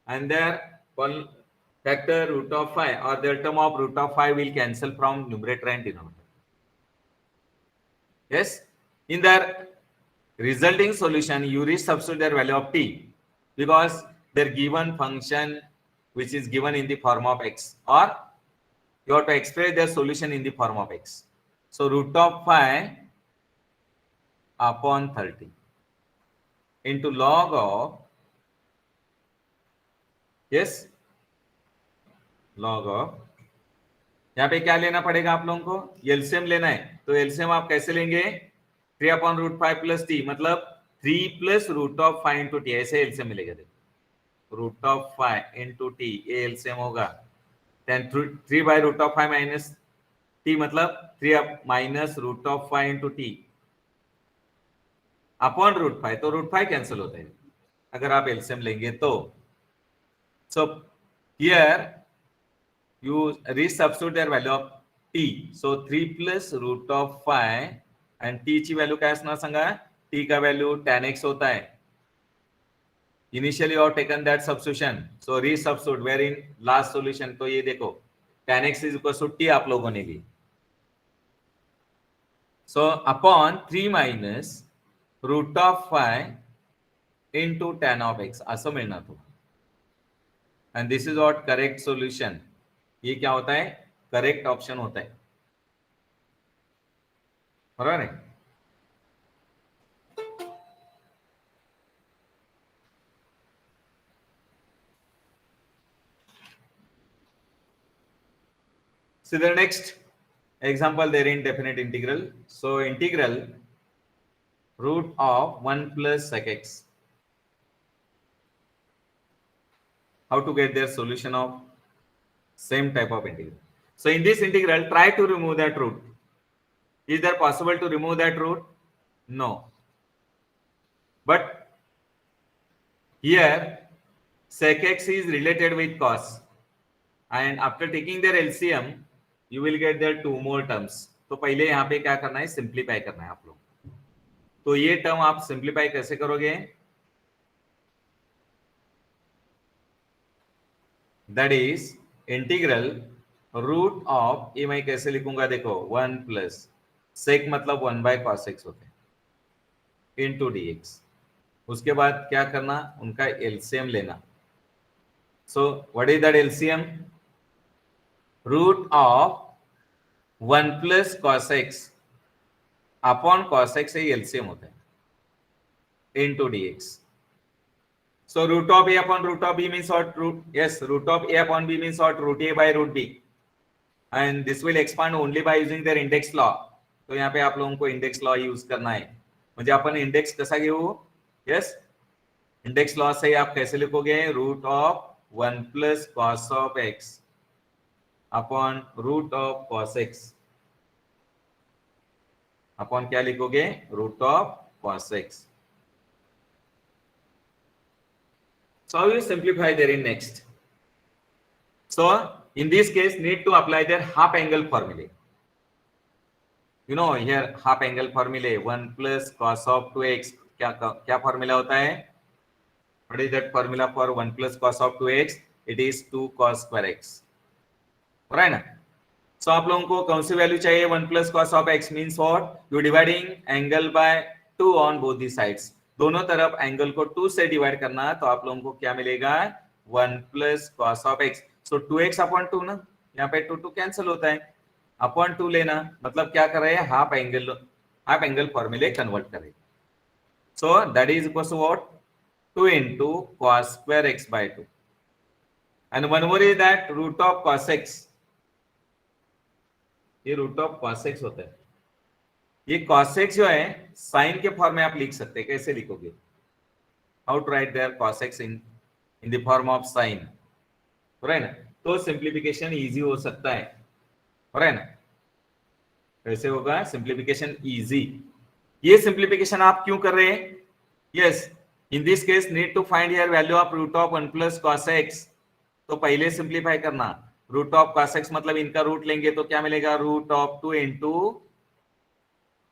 and there one factor √5 or the term of √5 will cancel from numerator and denominator। yes, in the resulting solution you resubstitute their value of t, because their given function which is given in the form of x, or you have to express their solution in the form of x। so √5 upon 30 into log of, yes, log of, यहाँ पे क्या लेना पड़ेगा आप लोगों को, LCM लेना है। तो एलसीएम आप कैसे लेंगे, 3/√5 प्लस टी, मतलब 3 प्लस √5 इंटू टी, ऐसे एलसीएम मिलेगा। देखो √5 इंटू टी, ये एलसीएम होगा। 3/√5 माइनस टी, मतलब 3 माइनस √5 इंटू टी अपॉन √5, तो √5 कैंसिल होता है अगर आप एलसीएम लेंगे तो। So here you resubstitute their value of t, so 3 plus √5 and t ची वैल्यू काय असणार सांगा, t का वैल्यू tan x होता है। इनिशियली और taken that substitution, so resubstitute where in last solution. तो ये देखो tan x is equal to t आप लोगों ने ली, So upon 3 minus root of 5 into tan of x असं मिळणार तुम्हाला. And this is what correct solution. ये क्या होता है? करेक्ट ऑप्शन होता है. बराबर है. See the next example there in definite integral. So integral root of 1 plus sec x. How to get their solution of same type of integral? So in this integral, try to remove that root. Is there possible to remove that root? No. But here sec x is related with cos, and after taking their LCM, you will get there two more terms. तो पहले यहाँ पे क्या करना है? Simplify करना है आप लोग. तो ये टर्म आप सिंप्लीफाई कैसे करोगे? That is integral root of, ये मैं कैसे लिखूंगा देखो, 1 प्लस सेक मतलब 1 बाय कॉस एक्स होते हैं इनटू डीएक्स. उसके बाद क्या करना? उनका एलसीएम लेना. So what is that LCM? Root of 1 plus cos x upon cos x से एलसीएम होता है into dx. So root of a upon root of b means what? Root of a upon b means what? Root a by root b, and this will expand only by using their index law. तो यहाँ पे आप लोगों को index law use करना है. म्हणजे आपण इंडेक्स कसा घेऊ? यस, इंडेक्स लॉ से आप कैसे लिखोगे? Root of 1 plus cos of x upon root of cos x upon क्या लिखोगे? Root of cos x. So how you simplify therein next? So in this case need to apply their half angle formulae. You know here half angle formulae 1 plus cos of 2x. क्या formula होता है? What is that formula for 1 plus cos of 2x? It is 2 cos square x. Right ना? So आप लोगों को कौन सी value चाहिए? 1 plus cos of x means what? You dividing angle by 2 on both the sides. दोनों तरफ angle को 2 से डिवाइड करना, तो आप लोगों को क्या मिलेगा? 1 plus cos of x. So 2x upon 2 ना, यहाँ पे 2 2 कैंसिल होता है, अपॉन 2 लेना, मतलब क्या कर रहे हैं? हाफ एंगल फॉर्मूले कन्वर्ट कर रहे हैं. So that is equal to what? 2 into cos square x by 2. And one more is that root of cos x. ये रूट ऑफ cos x होता है. ये cos x जो है साइन के फॉर्म में आप लिख सकते हैं. कैसे लिखोगे? How to write there cos x in the form of sine. Right ना? तो सिंप्लीफिकेशन इजी हो सकता है. राइट ना? कैसे होगा सिंप्लीफिकेशन इजी? ये सिंप्लीफिकेशन आप क्यों कर रहे हैं? Yes, in this case need to find here value of root of 1 plus cos x. तो पहले सिंप्लीफाई करना. रूट ऑफ cos x मतलब इनका रूट लेंगे तो क्या मिलेगा? Root of 2 into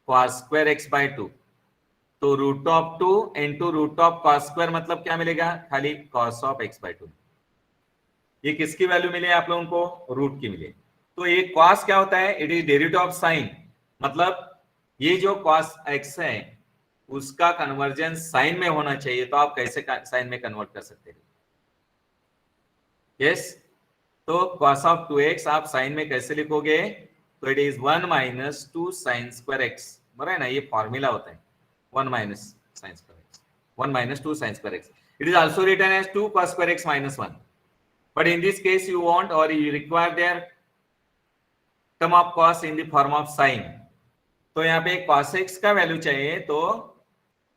cos square x by 2. तो root of 2 into root of cos square मतलब क्या मिलेगा? खाली cos of x by 2. ये किसकी वैल्यू मिले आप लोगों को? रूट की मिले. तो ये cos क्या होता है? It is derivative of sign. मतलब ये जो cos x है उसका कन्वर्जन साइन में होना चाहिए. तो आप कैसे साइन में कन्वर्ट कर सकते हैं? यस, तो cos of 2x आप साइन में कैसे लिखोगे? तो it is 1 minus 2 sin square x. बराबर है ना? ये फॉर्मूला होता है 1 minus sin square x. 1 minus 2 sin square x. It is also written as 2 cos square x minus 1. But in this case you want or you require their term of cos in the form of sin. तो यहाँ पे cos x का value चाहिए, तो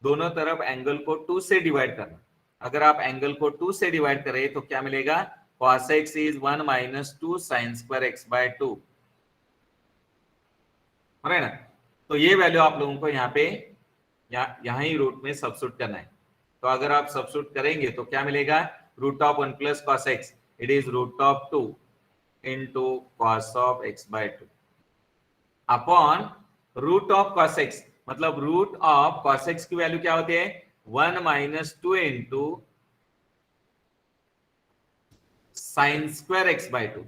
दोनों तरफ angle को 2 से डिवाइड करना. अगर आप एंगल को 2 से डिवाइड करें तो क्या मिलेगा? cos x is 1 minus 2 sin square x by 2. है ना? तो ये वैल्यू आप लोगों को यहाँ पे यहाँ ही रूट में सब्स्टिट्यूट करना है. तो अगर आप सब्स्टिट्यूट करेंगे तो क्या मिलेगा? Root of 1 plus cos x, it is root of 2 into cos of x by 2 upon root of cos x. मतलब रूट ऑफ cos x की वैल्यू क्या होती है? 1 minus 2 into sin square x by 2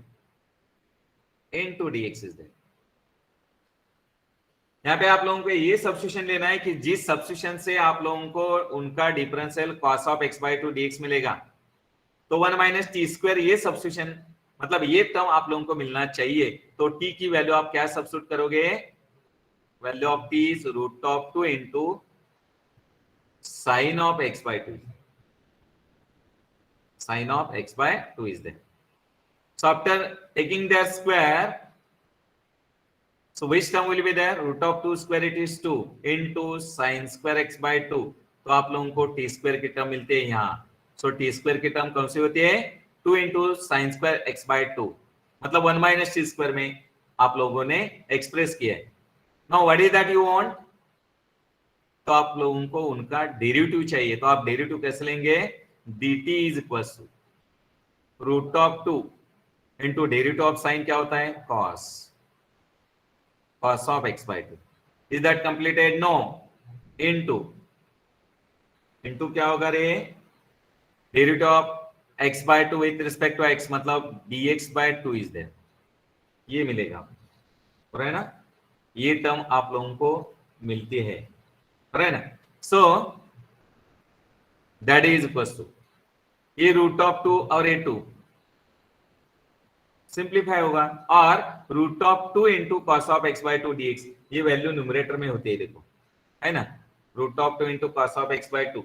into dx is there. यहाँ पे आप लोगों को ये सब्स्टिट्यूशन लेना है कि जिस सब्स्टिट्यूशन से आप लोगों को उनका differential cos of x/2 dx मिलेगा, तो 1 माइनस टी स्क्वायर ये सब्स्टिट्यूशन मतलब ये टर्म आप लोगों को मिलना चाहिए। तो t की वैल्यू आप क्या सब्स्टिट्यूट करोगे? Value of t is root of 2 into sine of x/2. Sine of x/2 is there. So after taking their square, so which term will be there? Root of 2 square it is 2 into sine square x/2. तो आप लोगों को t square की term मिलती है यहाँ. So t square की term कौन सी होती है? 2 into sine square x/2. मतलब 1 minus t square में आप लोगों ने एक्सप्रेस किया है. Now what is that you want? तो आप लोगों को उनका डेरिवेटिव चाहिए. तो आप डेरिवेटिव कैसे लेंगे? dt is equals to root of 2 into derivative of sine क्या होता है? cos of x/2. Is that completed? No. Into क्या होगा रे? Derivative of x/2 with respect to x, मतलब dx/2 इज देयर. ये मिलेगा, हो रहा है ना? ये टर्म आप लोगों को मिलती है, हो रहा है ना? So that is equal to ये रूट ऑफ 2 और ये 2 सिंप्लीफाई होगा, और root of 2 into cos of x/2 dx. ये वैल्यू न्यूमरेटर में होती है, देखो, है ना? Root of 2 into cos of x/2,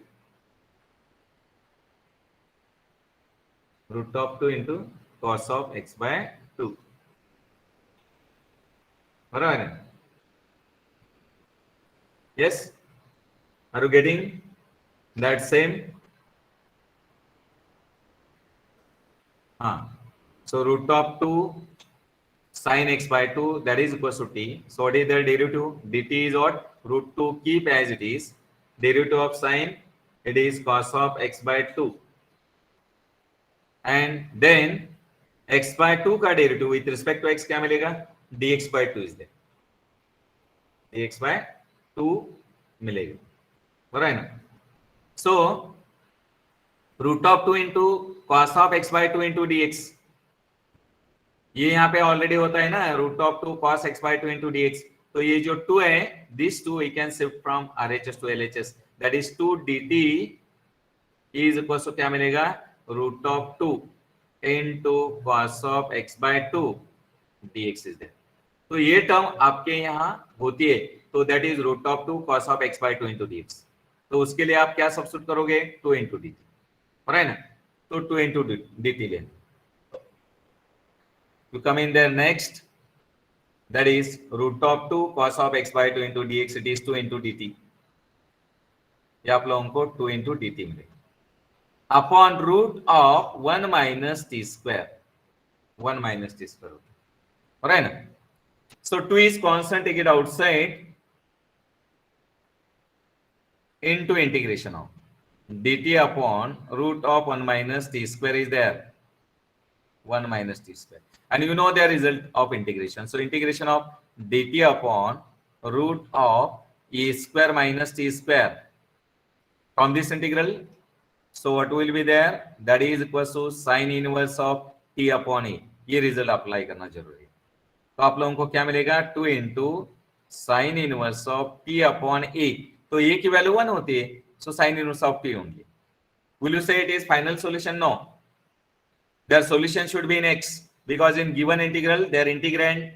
root of 2 into cos of x/2, बराबर है? Yes, are you getting that same? हाँ. So root of 2 sin x/2 that is equals to t. So what is the derivative? dt is what? Root 2 keep as it is. Derivative of sin, it is cos of x/2. And then x/2 का derivative with respect to x क्या मिलेगा? dx/2 is there. dx/2 मिलेगा, बराबर है ना? So root of 2 into cos of x/2 into dx, ये यहाँ पे ऑलरेडी होता है ना, root of 2 cos x/2 into dx. तो ये जो 2 है, this 2 we can shift from RHS to LHS. That is 2 dt is equal to क्या मिलेगा? Root of 2 into cos of x/2 dx is there. तो ये टर्म आपके यहाँ होती है, तो that is root of 2 cos of x/2 into dx. तो उसके लिए आप क्या सब्स्टिट्यूट करोगे? 2 into dt, हो रहा है ना? तो 2 into dt लेना. You come in there next, that is root of 2 cos of x/2 into dx, it is 2 into dt. ये आप लोगों को 2 into dt मिलेगा upon root of 1 minus t square. 1 minus t square होता है, हो रहा है ना? So 2 is constant, take it outside, into integration of dt upon root of 1 minus t square is there. 1 minus t square, and you know the result of integration. So integration of dt upon root of e square minus t square from this integral. So what will be there? That is equals to sin inverse of t upon e. ये result apply करना जरूरी है. तो आप लोगों को क्या मिलेगा? 2 into sine inverse of t upon e. तो ये की वैल्यू 1 होती है, so sine inverse of t होंगी. Will you say it is final solution? No. Their solution should be in x, because in given integral their integrand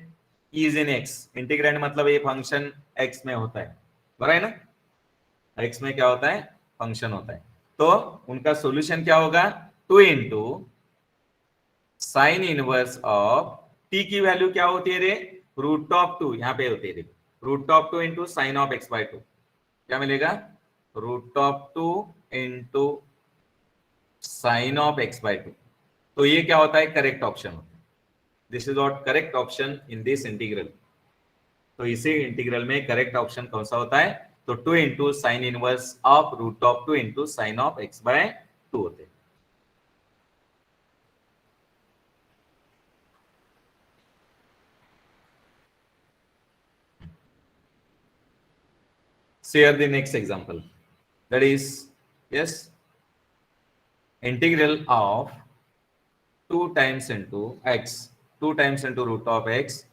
is in x. Integrand मतलब ये function x में होता है, बराबर है ना? x में क्या होता है? फंक्शन होता है. तो उनका सॉल्यूशन क्या होगा? 2 into sine inverse of t की वैल्यू क्या होती है रे? रूट ऑफ 2, यहाँ पे होती है, देखो, root of 2 into sine of x/2 क्या मिलेगा? Root of 2 into sine of x/2. तो ये क्या होता है? करेक्ट ऑप्शन होता है. This is not correct option in this integral. तो इसी इंटीग्रल में करेक्ट ऑप्शन कौन सा होता है? तो 2 into sine inverse of root of 2 into sine of x/2 होते हैं. Share the next example. That is, yes, integral of 2 times into x, 2 times into root of x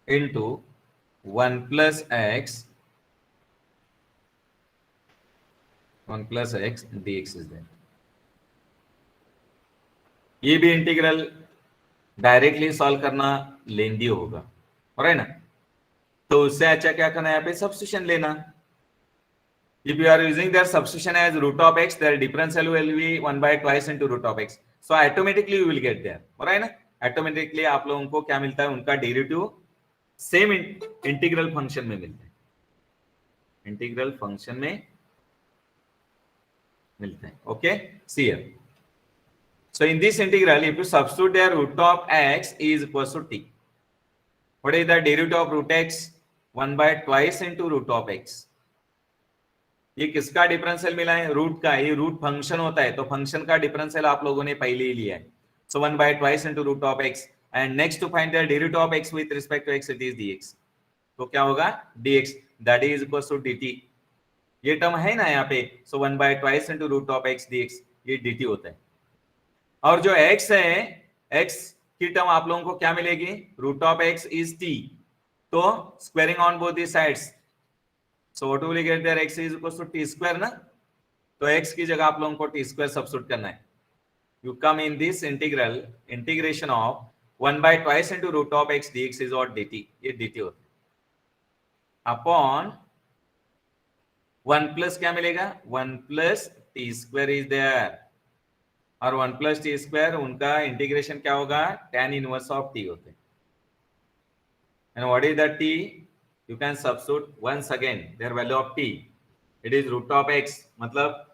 into 1 plus x dx is there. ये भी integral directly solve करना लेंदी होगा, है ना? तो उससे अच्छा क्या करना है, यहाँ पे सब्स्टिट्यूशन लेना. If you are using their substitution as root of x, their differential will be 1 by twice into root of x. So automatically you will get there, right ना? Automatically आप लोगों को क्या मिलता है, उनका डेरिवेटिव सेम इंटीग्रल फंक्शन में मिलता है, इंटीग्रल फंक्शन में मिलता है. Okay, see here. So in this integral, if you substitute there, root of x is equals to t. What is the derivative of root x? 1 by twice into root of x. ये किसका differential मिला है, root का. ये root function होता है, तो function का डिफरेंशियल आप लोगों ने पहले ही लिया है. सो 1 by twice into root of x, and next to find the derivative of x with respect to x, it is dx. तो क्या होगा, dx that is equal to dt. ये टर्म है ना यहाँ पे, सो 1 by twice into root of x dx, ये dt होता है. और जो x है, x की टर्म आप लोगों को क्या मिलेगी, root of x is t. तो squaring on both the sides, so what will we get there, x is equals to t square ना. तो x की जगह आप लोगों को t square सब्स्टिट्यूट करना है. You come in this integration of 1 by twice into root of x dx is what, dt. ये dt होता है अपॉन 1 प्लस क्या मिलेगा, 1 plus t square is there. और 1 प्लस t square उनका इंटीग्रेशन क्या होगा, tan इनवर्स ऑफ t होते हैं. And what is the t? You can substitute once again their value of t. It is root of x. मतलब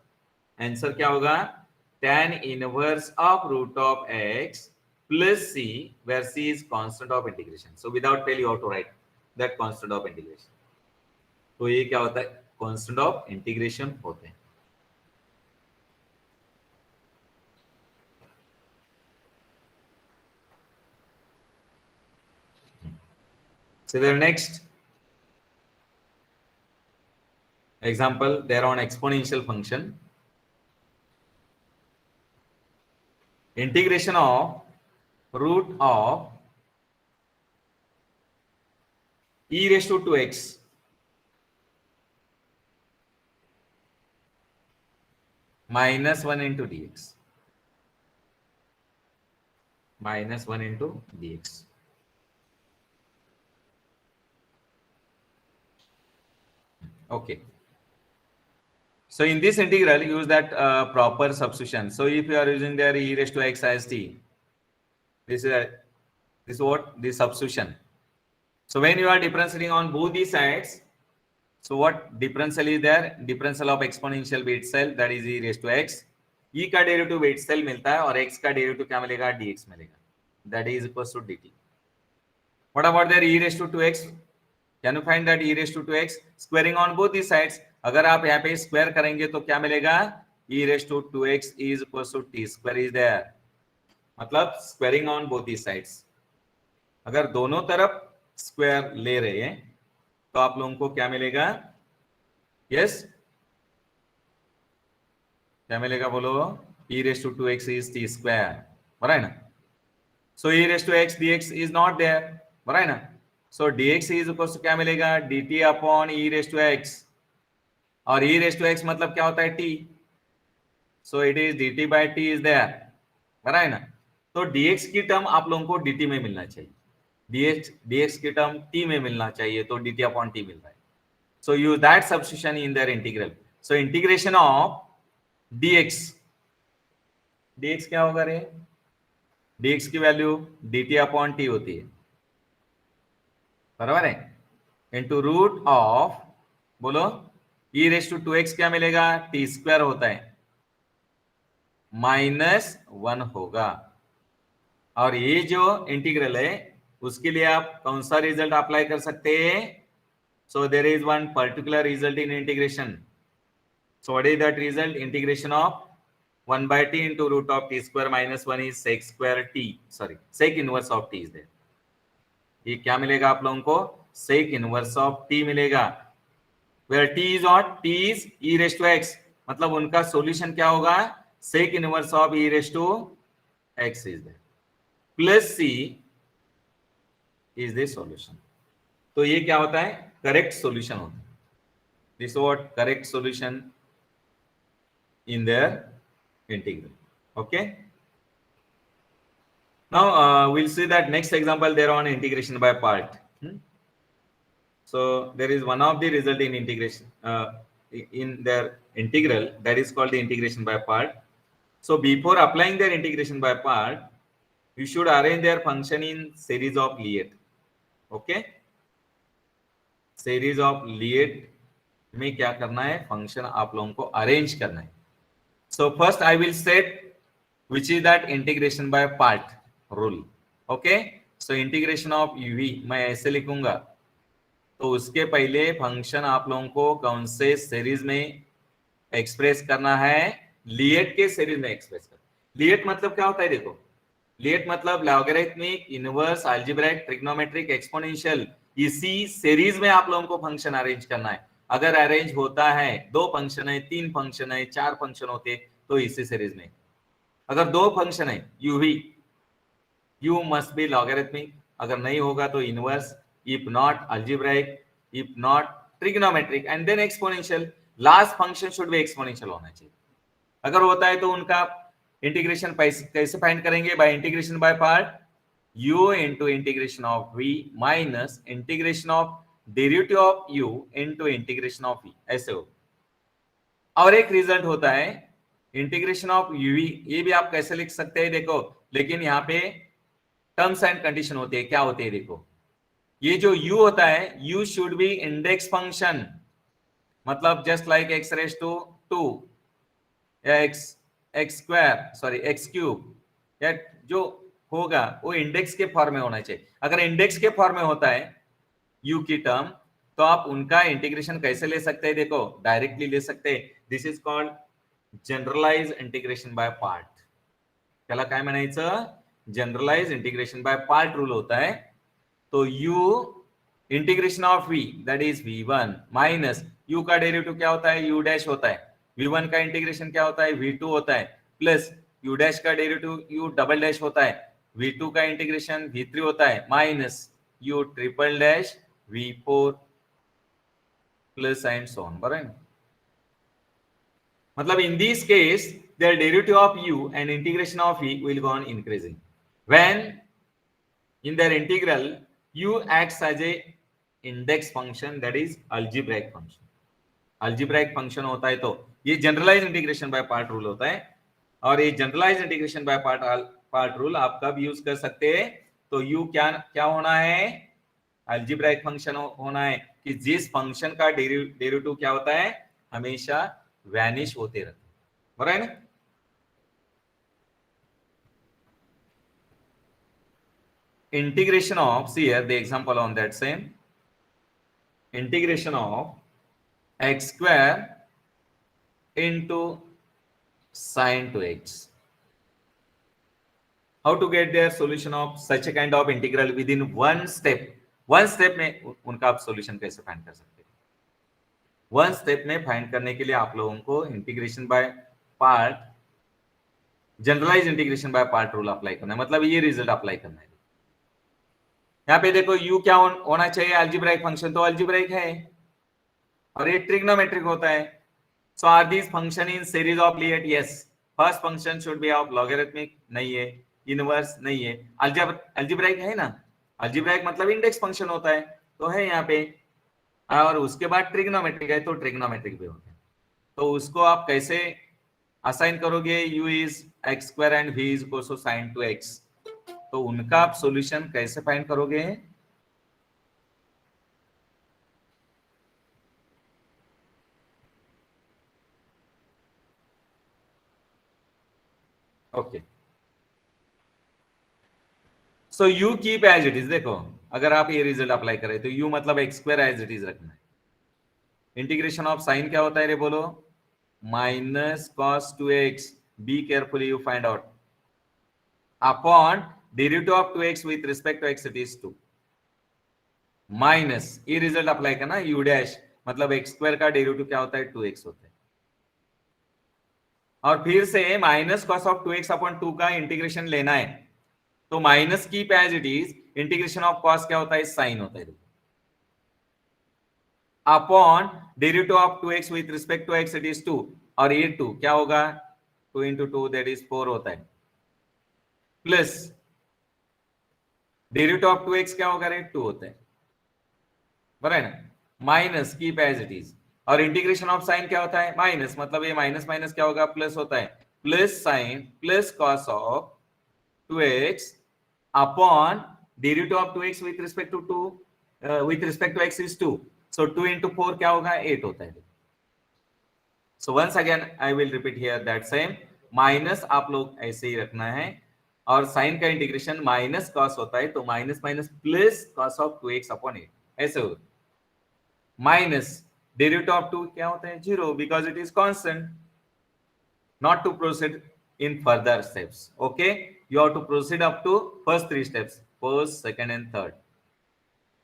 answer क्या होगा, tan inverse of root of x plus c, where c is constant of integration. So without fail you have to write that constant of integration. तो ये क्या होता है, constant of integration होते हैं. So the next example, they are on exponential function. Integration of root of e raised to 2x minus 1 into dx. Minus 1 into dx. Okay. So in this integral, use that proper substitution. So if you are using there e raised to x as t, this is what, the substitution. So when you are differentiating on both these sides, so what differential is there? Differential of exponential by itself, that is e raised to x. E का derivative by itself मिलता है और x का derivative क्या मिलेगा, dx मिलेगा. That is equals to dt. What about there e raised to 2x? Can you find that e raised to 2x? Squaring on both these sides. अगर आप यहाँ पे स्क्वायर करेंगे तो क्या मिलेगा, e raised to 2x is equals to t square is there. मतलब squaring on both the sides. अगर दोनों तरफ स्क्वायर ले रहे हैं तो आप लोगों को क्या मिलेगा, यस क्या मिलेगा बोलो, e raised to 2x is t square, बराबर ना. सो e raised to x dx is not there, बराबर ना. सो dx is equals to क्या मिलेगा, dt upon e raised to x. और e raised to x मतलब क्या होता है, t. So it is dt by t is there, बराबर है ना. तो dx की टर्म आप लोगों को dt में मिलना चाहिए, dx की टर्म t में मिलना चाहिए, तो dt अपॉन t मिल रहा है. So use that substitution in their integral. So integration of dx, dx क्या होगा रे, dx की वैल्यू dt अपॉन t होती है, बराबर है, इनटू रूट ऑफ, बोलो e रेस टू 2x क्या मिलेगा, t स्क्वायर होता है, -1 होगा. और ये जो इंटीग्रल है उसके लिए आप कौन सा रिजल्ट अप्लाई कर सकते हैं, so there is one particular result in integration. So what is that result, integration of 1 by t into root of t square minus 1 is sec square t, sorry sec inverse of t is there. ये क्या मिलेगा आप लोगों को, sec inverse of t मिलेगा, where t is what, t is e raised to x. मतलब उनका solution क्या होगा, sec inverse of e raised to x is there plus c is the solution. तो ये क्या होता है, करेक्ट सॉल्यूशन होता है. This what correct solution in their integral. Okay, now we'll see that next example there on integration by part. So there is one of the result in integration in their integral, that is called the integration by part. So before applying their integration by part, you should arrange their function in series of Lie. Okay, series of Lie में क्या करना है, function आप लोगों को arrange करना है. So first I will set which is that integration by part rule. Okay, so integration of uv मैं ऐसे लिखूंगा, तो उसके पहले फंक्शन आप लोगों को कौन से सीरीज में एक्सप्रेस करना है, लिएट के सीरीज में एक्सप्रेस करना. लिएट मतलब क्या होता है, देखो लिएट मतलब logarithmic, inverse, algebraic, trigonometric, exponential, इसी सीरीज में आप लोगों को फंक्शन अरेंज करना है. अगर अरेंज होता है, दो फंक्शन है, तीन फंक्शन है, चार फंक्शन होते, तो इसी सीरीज में. अगर दो फंक्शन है uv, u must be logarithmic, अगर नहीं होगा तो inverse, if not algebraic, if not trigonometric, and then exponential. Last function should be exponential होना चाहिए. अगर होता है तो उनका इंटीग्रेशन कैसे फाइंड करेंगे, bye integration by part, u into integration of v minus integration of derivative of u into integration of v, ऐसे हो. और एक रिजल्ट होता है इंटीग्रेशन ऑफ uv, ये भी आप कैसे लिख सकते हैं देखो, लेकिन यहाँ पे टर्म्स एंड कंडीशन होती है. क्या होती है देखो, ये जो u होता है, u should be index function, मतलब just like x raise to 2 या x square, sorry x cube, या जो होगा वो इंडेक्स के फॉर्म में होना चाहिए. अगर इंडेक्स के फॉर्म में होता है u की टर्म, तो आप उनका इंटीग्रेशन कैसे ले सकते हैं, देखो डायरेक्टली ले सकते हैं. This is called generalize integration by part. त्याला काय म्हणायचं, generalize integration by part rule होता है. तो u integration of v that is v1 minus u का डेरिवेटिव क्या होता है, u डैश होता है. v1 का इंटीग्रेशन क्या होता है, v2 होता है, प्लस u डैश का डेरिवेटिव u डबल डैश होता है, v2 का इंटीग्रेशन v3 होता है, minus u triple dash v4 plus and so on. बराबर. मतलब in this case their derivative of u and integration of v will go on increasing when in their integral u acts as a index function, that is algebraic function. algebraic function होता है तो ये generalize integration by part rule होता है. और ये generalize integration by part rule आप कब यूज कर सकते हैं, तो u क्या होना है, algebraic फंक्शन होना है, कि जिस फंक्शन का डेरिवेटिव क्या होता है, हमेशा वैनिश होते रहते. बराबर है ना. Integration of, see here the example on that same, integration of x square into sine to x. How to get their solution of such a kind of integral within one step. One step में उनका आप solution कैसे find कर सकते हैं. One step में find करने के लिए आप लोगों को integration by part, generalize integration by part rule apply करना है. मतलब ये रिजल्ट अप्लाई करना है. यहाँ पे देखो u क्या होना चाहिए, अलजेब्राइक फंक्शन, तो अलजेब्राइक है, और ये ट्रिग्नोमेट्रिक होता है. So are these function in series of LIATE, yes. First function should be of logarithmic, नहीं है. इनवर्स नहीं है. अलजेब्राइक है ना, अलजेब्राइक मतलब इंडेक्स फंक्शन होता है, तो है यहाँ पे. और उसके बाद ट्रिग्नोमेट्रिक है, तो ट्रिग्नोमेट्रिक भी होता है. तो उसको आप कैसे असाइन करोगे, u is x square and v is equal to sine to x. तो उनका आप सॉल्यूशन कैसे फाइंड करोगे, okay. So u keep as it is. देखो अगर आप ये रिजल्ट अप्लाई करें तो u मतलब x square as it is रखना है. इंटीग्रेशन ऑफ साइन क्या होता है रे, बोलो, minus cos 2x, be carefully, you find out, upon derivative of 2x with respect to x it is 2, minus ये रिजल्ट अप्लाई करना, u डैश मतलब एक्स स्क्वायर का डेरिवेटिव क्या होता है, 2x होता है. और फिर से minus cos of 2x upon 2 का इंटीग्रेशन लेना है, तो minus keep as it is, integration of cos क्या होता है, साइन होता है. Upon derivative of 2x with respect to x it is 2 और ये 2 क्या होगा 2 into 2 दैट इज 4 होता है प्लस डेरिवेटिव ऑफ 2x क्या होगा रे 2 होता है बराबर है ना minus keep as it is और इंटीग्रेशन ऑफ साइन क्या होता है माइनस मतलब ये माइनस माइनस क्या होगा प्लस होता है plus sign plus cos of 2x upon derivative of 2x with respect to 2 with respect to x is 2 so 2 into 4 क्या होगा 8 होता है so once again I will repeat here that same minus आप लोग ऐसे ही रखना है और साइन का इंटीग्रेशन माइनस कॉस होता है तो minus minus plus cos of 2x upon 8 ऐसे होगा माइनस डेरिवेटिव ऑफ 2 क्या होता है 0 because it is constant not to proceed in further steps okay you have to proceed up to first three steps first second and third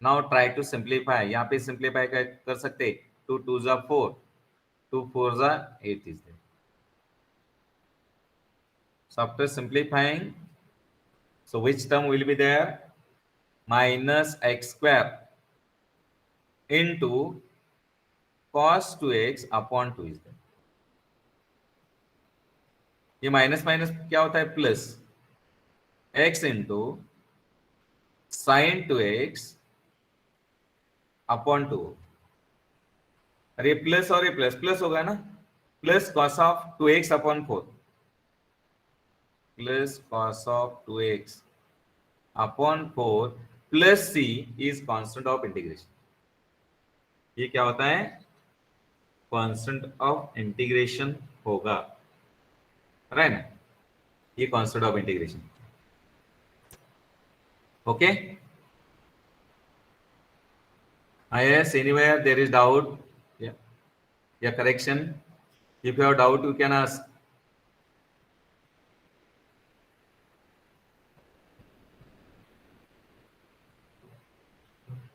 now try to simplify यहाँ पे simplify कर सकते 2 2s are 4 2 4s are 8 is there so after simplifying so which term will be there minus x square into cos 2x upon 2 is there ये minus minus क्या होता है plus x into sine 2x upon 2 अरे plus और ये plus plus होगा ना plus cos of 2x upon 4 plus cos of 2x upon 4 plus c is constant of integration ये क्या होता है कांस्टेंट ऑफ इंटीग्रेशन होगा राइट ना ये constant of integration okay yes anywhere there is doubt yeah correction if you have doubt you can ask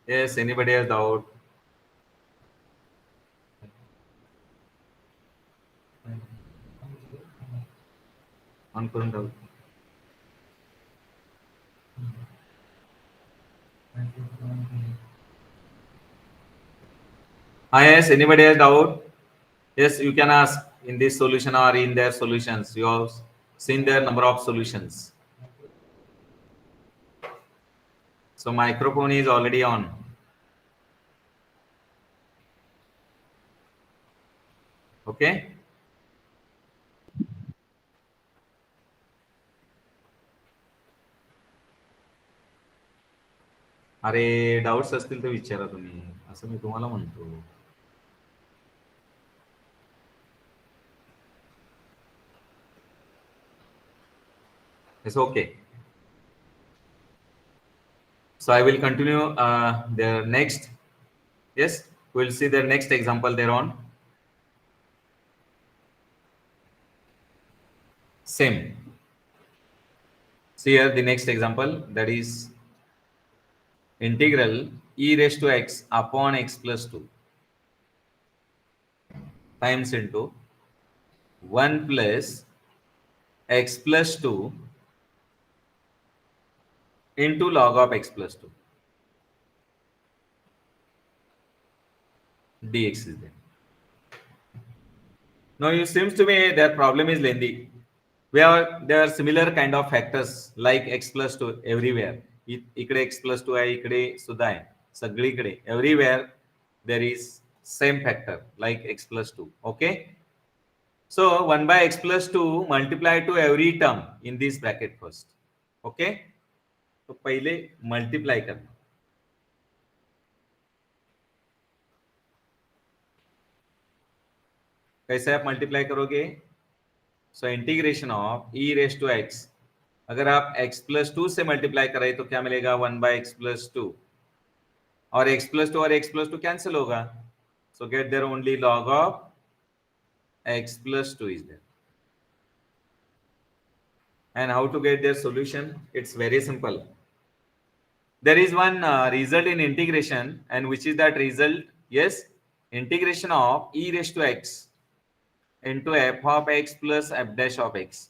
yes anybody has doubt on current doubt yes anybody has doubt yes you can ask in this solution or in their solutions you have seen their number of solutions so microphone is already on okay अरे doubts असतील तर विचारा तुम्ही असं मी तुम्हाला म्हणतो it's okay so I will continue their next yes we'll see their next example there on same see here the next example that is integral e raised to x upon x plus 2 times into 1 plus x plus 2 into log of x plus 2 dx is there. Now it seems to me that problem is lengthy. There are similar kind of factors like x plus 2 everywhere. इकडे x plus 2 आहे इकडे सुद्धा आहे सगळीकडे everywhere there is same factor like x plus 2 okay so 1 by x plus 2 multiply to every term in this bracket first okay तो पहिले multiply करना कैसे आप मल्टीप्लाई करोगे so integration of e raise to x अगर आप x plus 2 से multiply कराए तो क्या मिलेगा 1 बाय एक्स प्लस 2 और x प्लस 2 और x प्लस 2 कैंसिल होगा so get there only log of x plus 2 is there and how to get their solution it's very simple there is one result in integration and which is that result yes integration of e raised to x into f of x plus f dash of x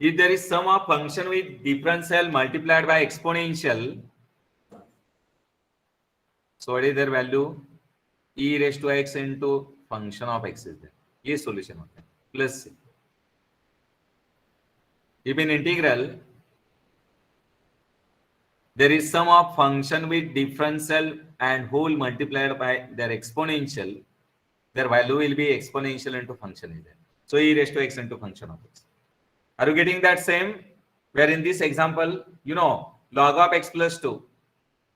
if there is sum of function with differential multiplied by exponential So what is their value? E raised to x into function of x is there. ये solution होता है. Plus c. If in integral there is sum of function with differential and whole multiplied by their exponential, their value will be exponential into function is there. So e raised to x into function of x. Are you getting that same? Where in this example, log of x plus 2,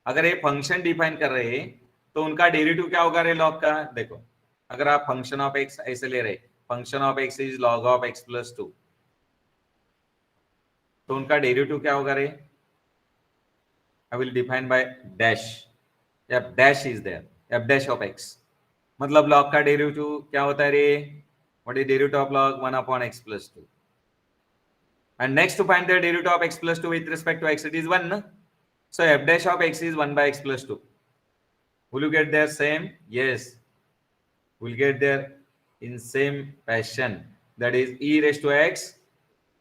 अगर ये function define कर रहे हैं तो उनका derivative क्या होगा रे लॉग का? देखो, अगर आप फंक्शन ऑफ एक्स ऐसे ले रहे, function of x is log of x plus 2, तो उनका डेरिवेटिव क्या होगा रे? I will define by dash. F dash is there. F dash of x. मतलब log का डेरिवेटिव क्या होता है रे? What is derivative of log 1 upon x plus 2? And next to find the derivative of x plus 2 with respect to x, it is 1. No? So f dash of x is 1 by x plus 2. Will you get there same? Yes. We'll get there in same fashion. That is e raised to x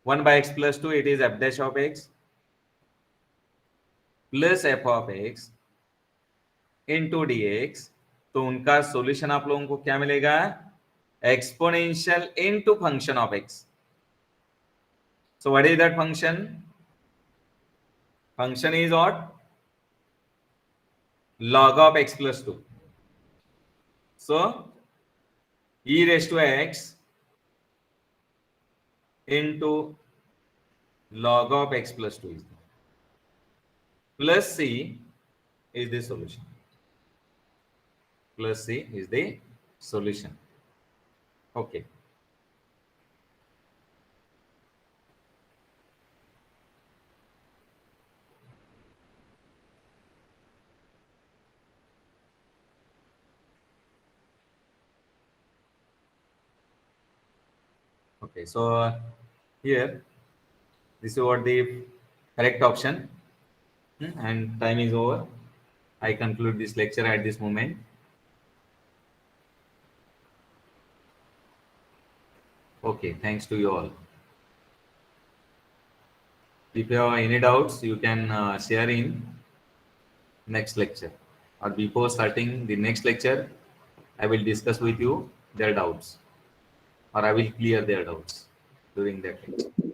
1 by x plus 2. It is f dash of x plus f of x into dx. तो उनका solution आप लोगों को क्या मिलेगा? Exponential into function of x. So what is that function? Function is what? Log of x plus 2. So e raised to x into log of x plus 2 is there. Plus c is the solution. Plus c is the solution. Okay. Okay, so here this is what the correct option. And time is over. I conclude this lecture at this moment. Okay, thanks to you all. If you have any doubts, you can share in next lecture, or before starting the next lecture, I will discuss with you their doubts, or I will clear their doubts during that lecture.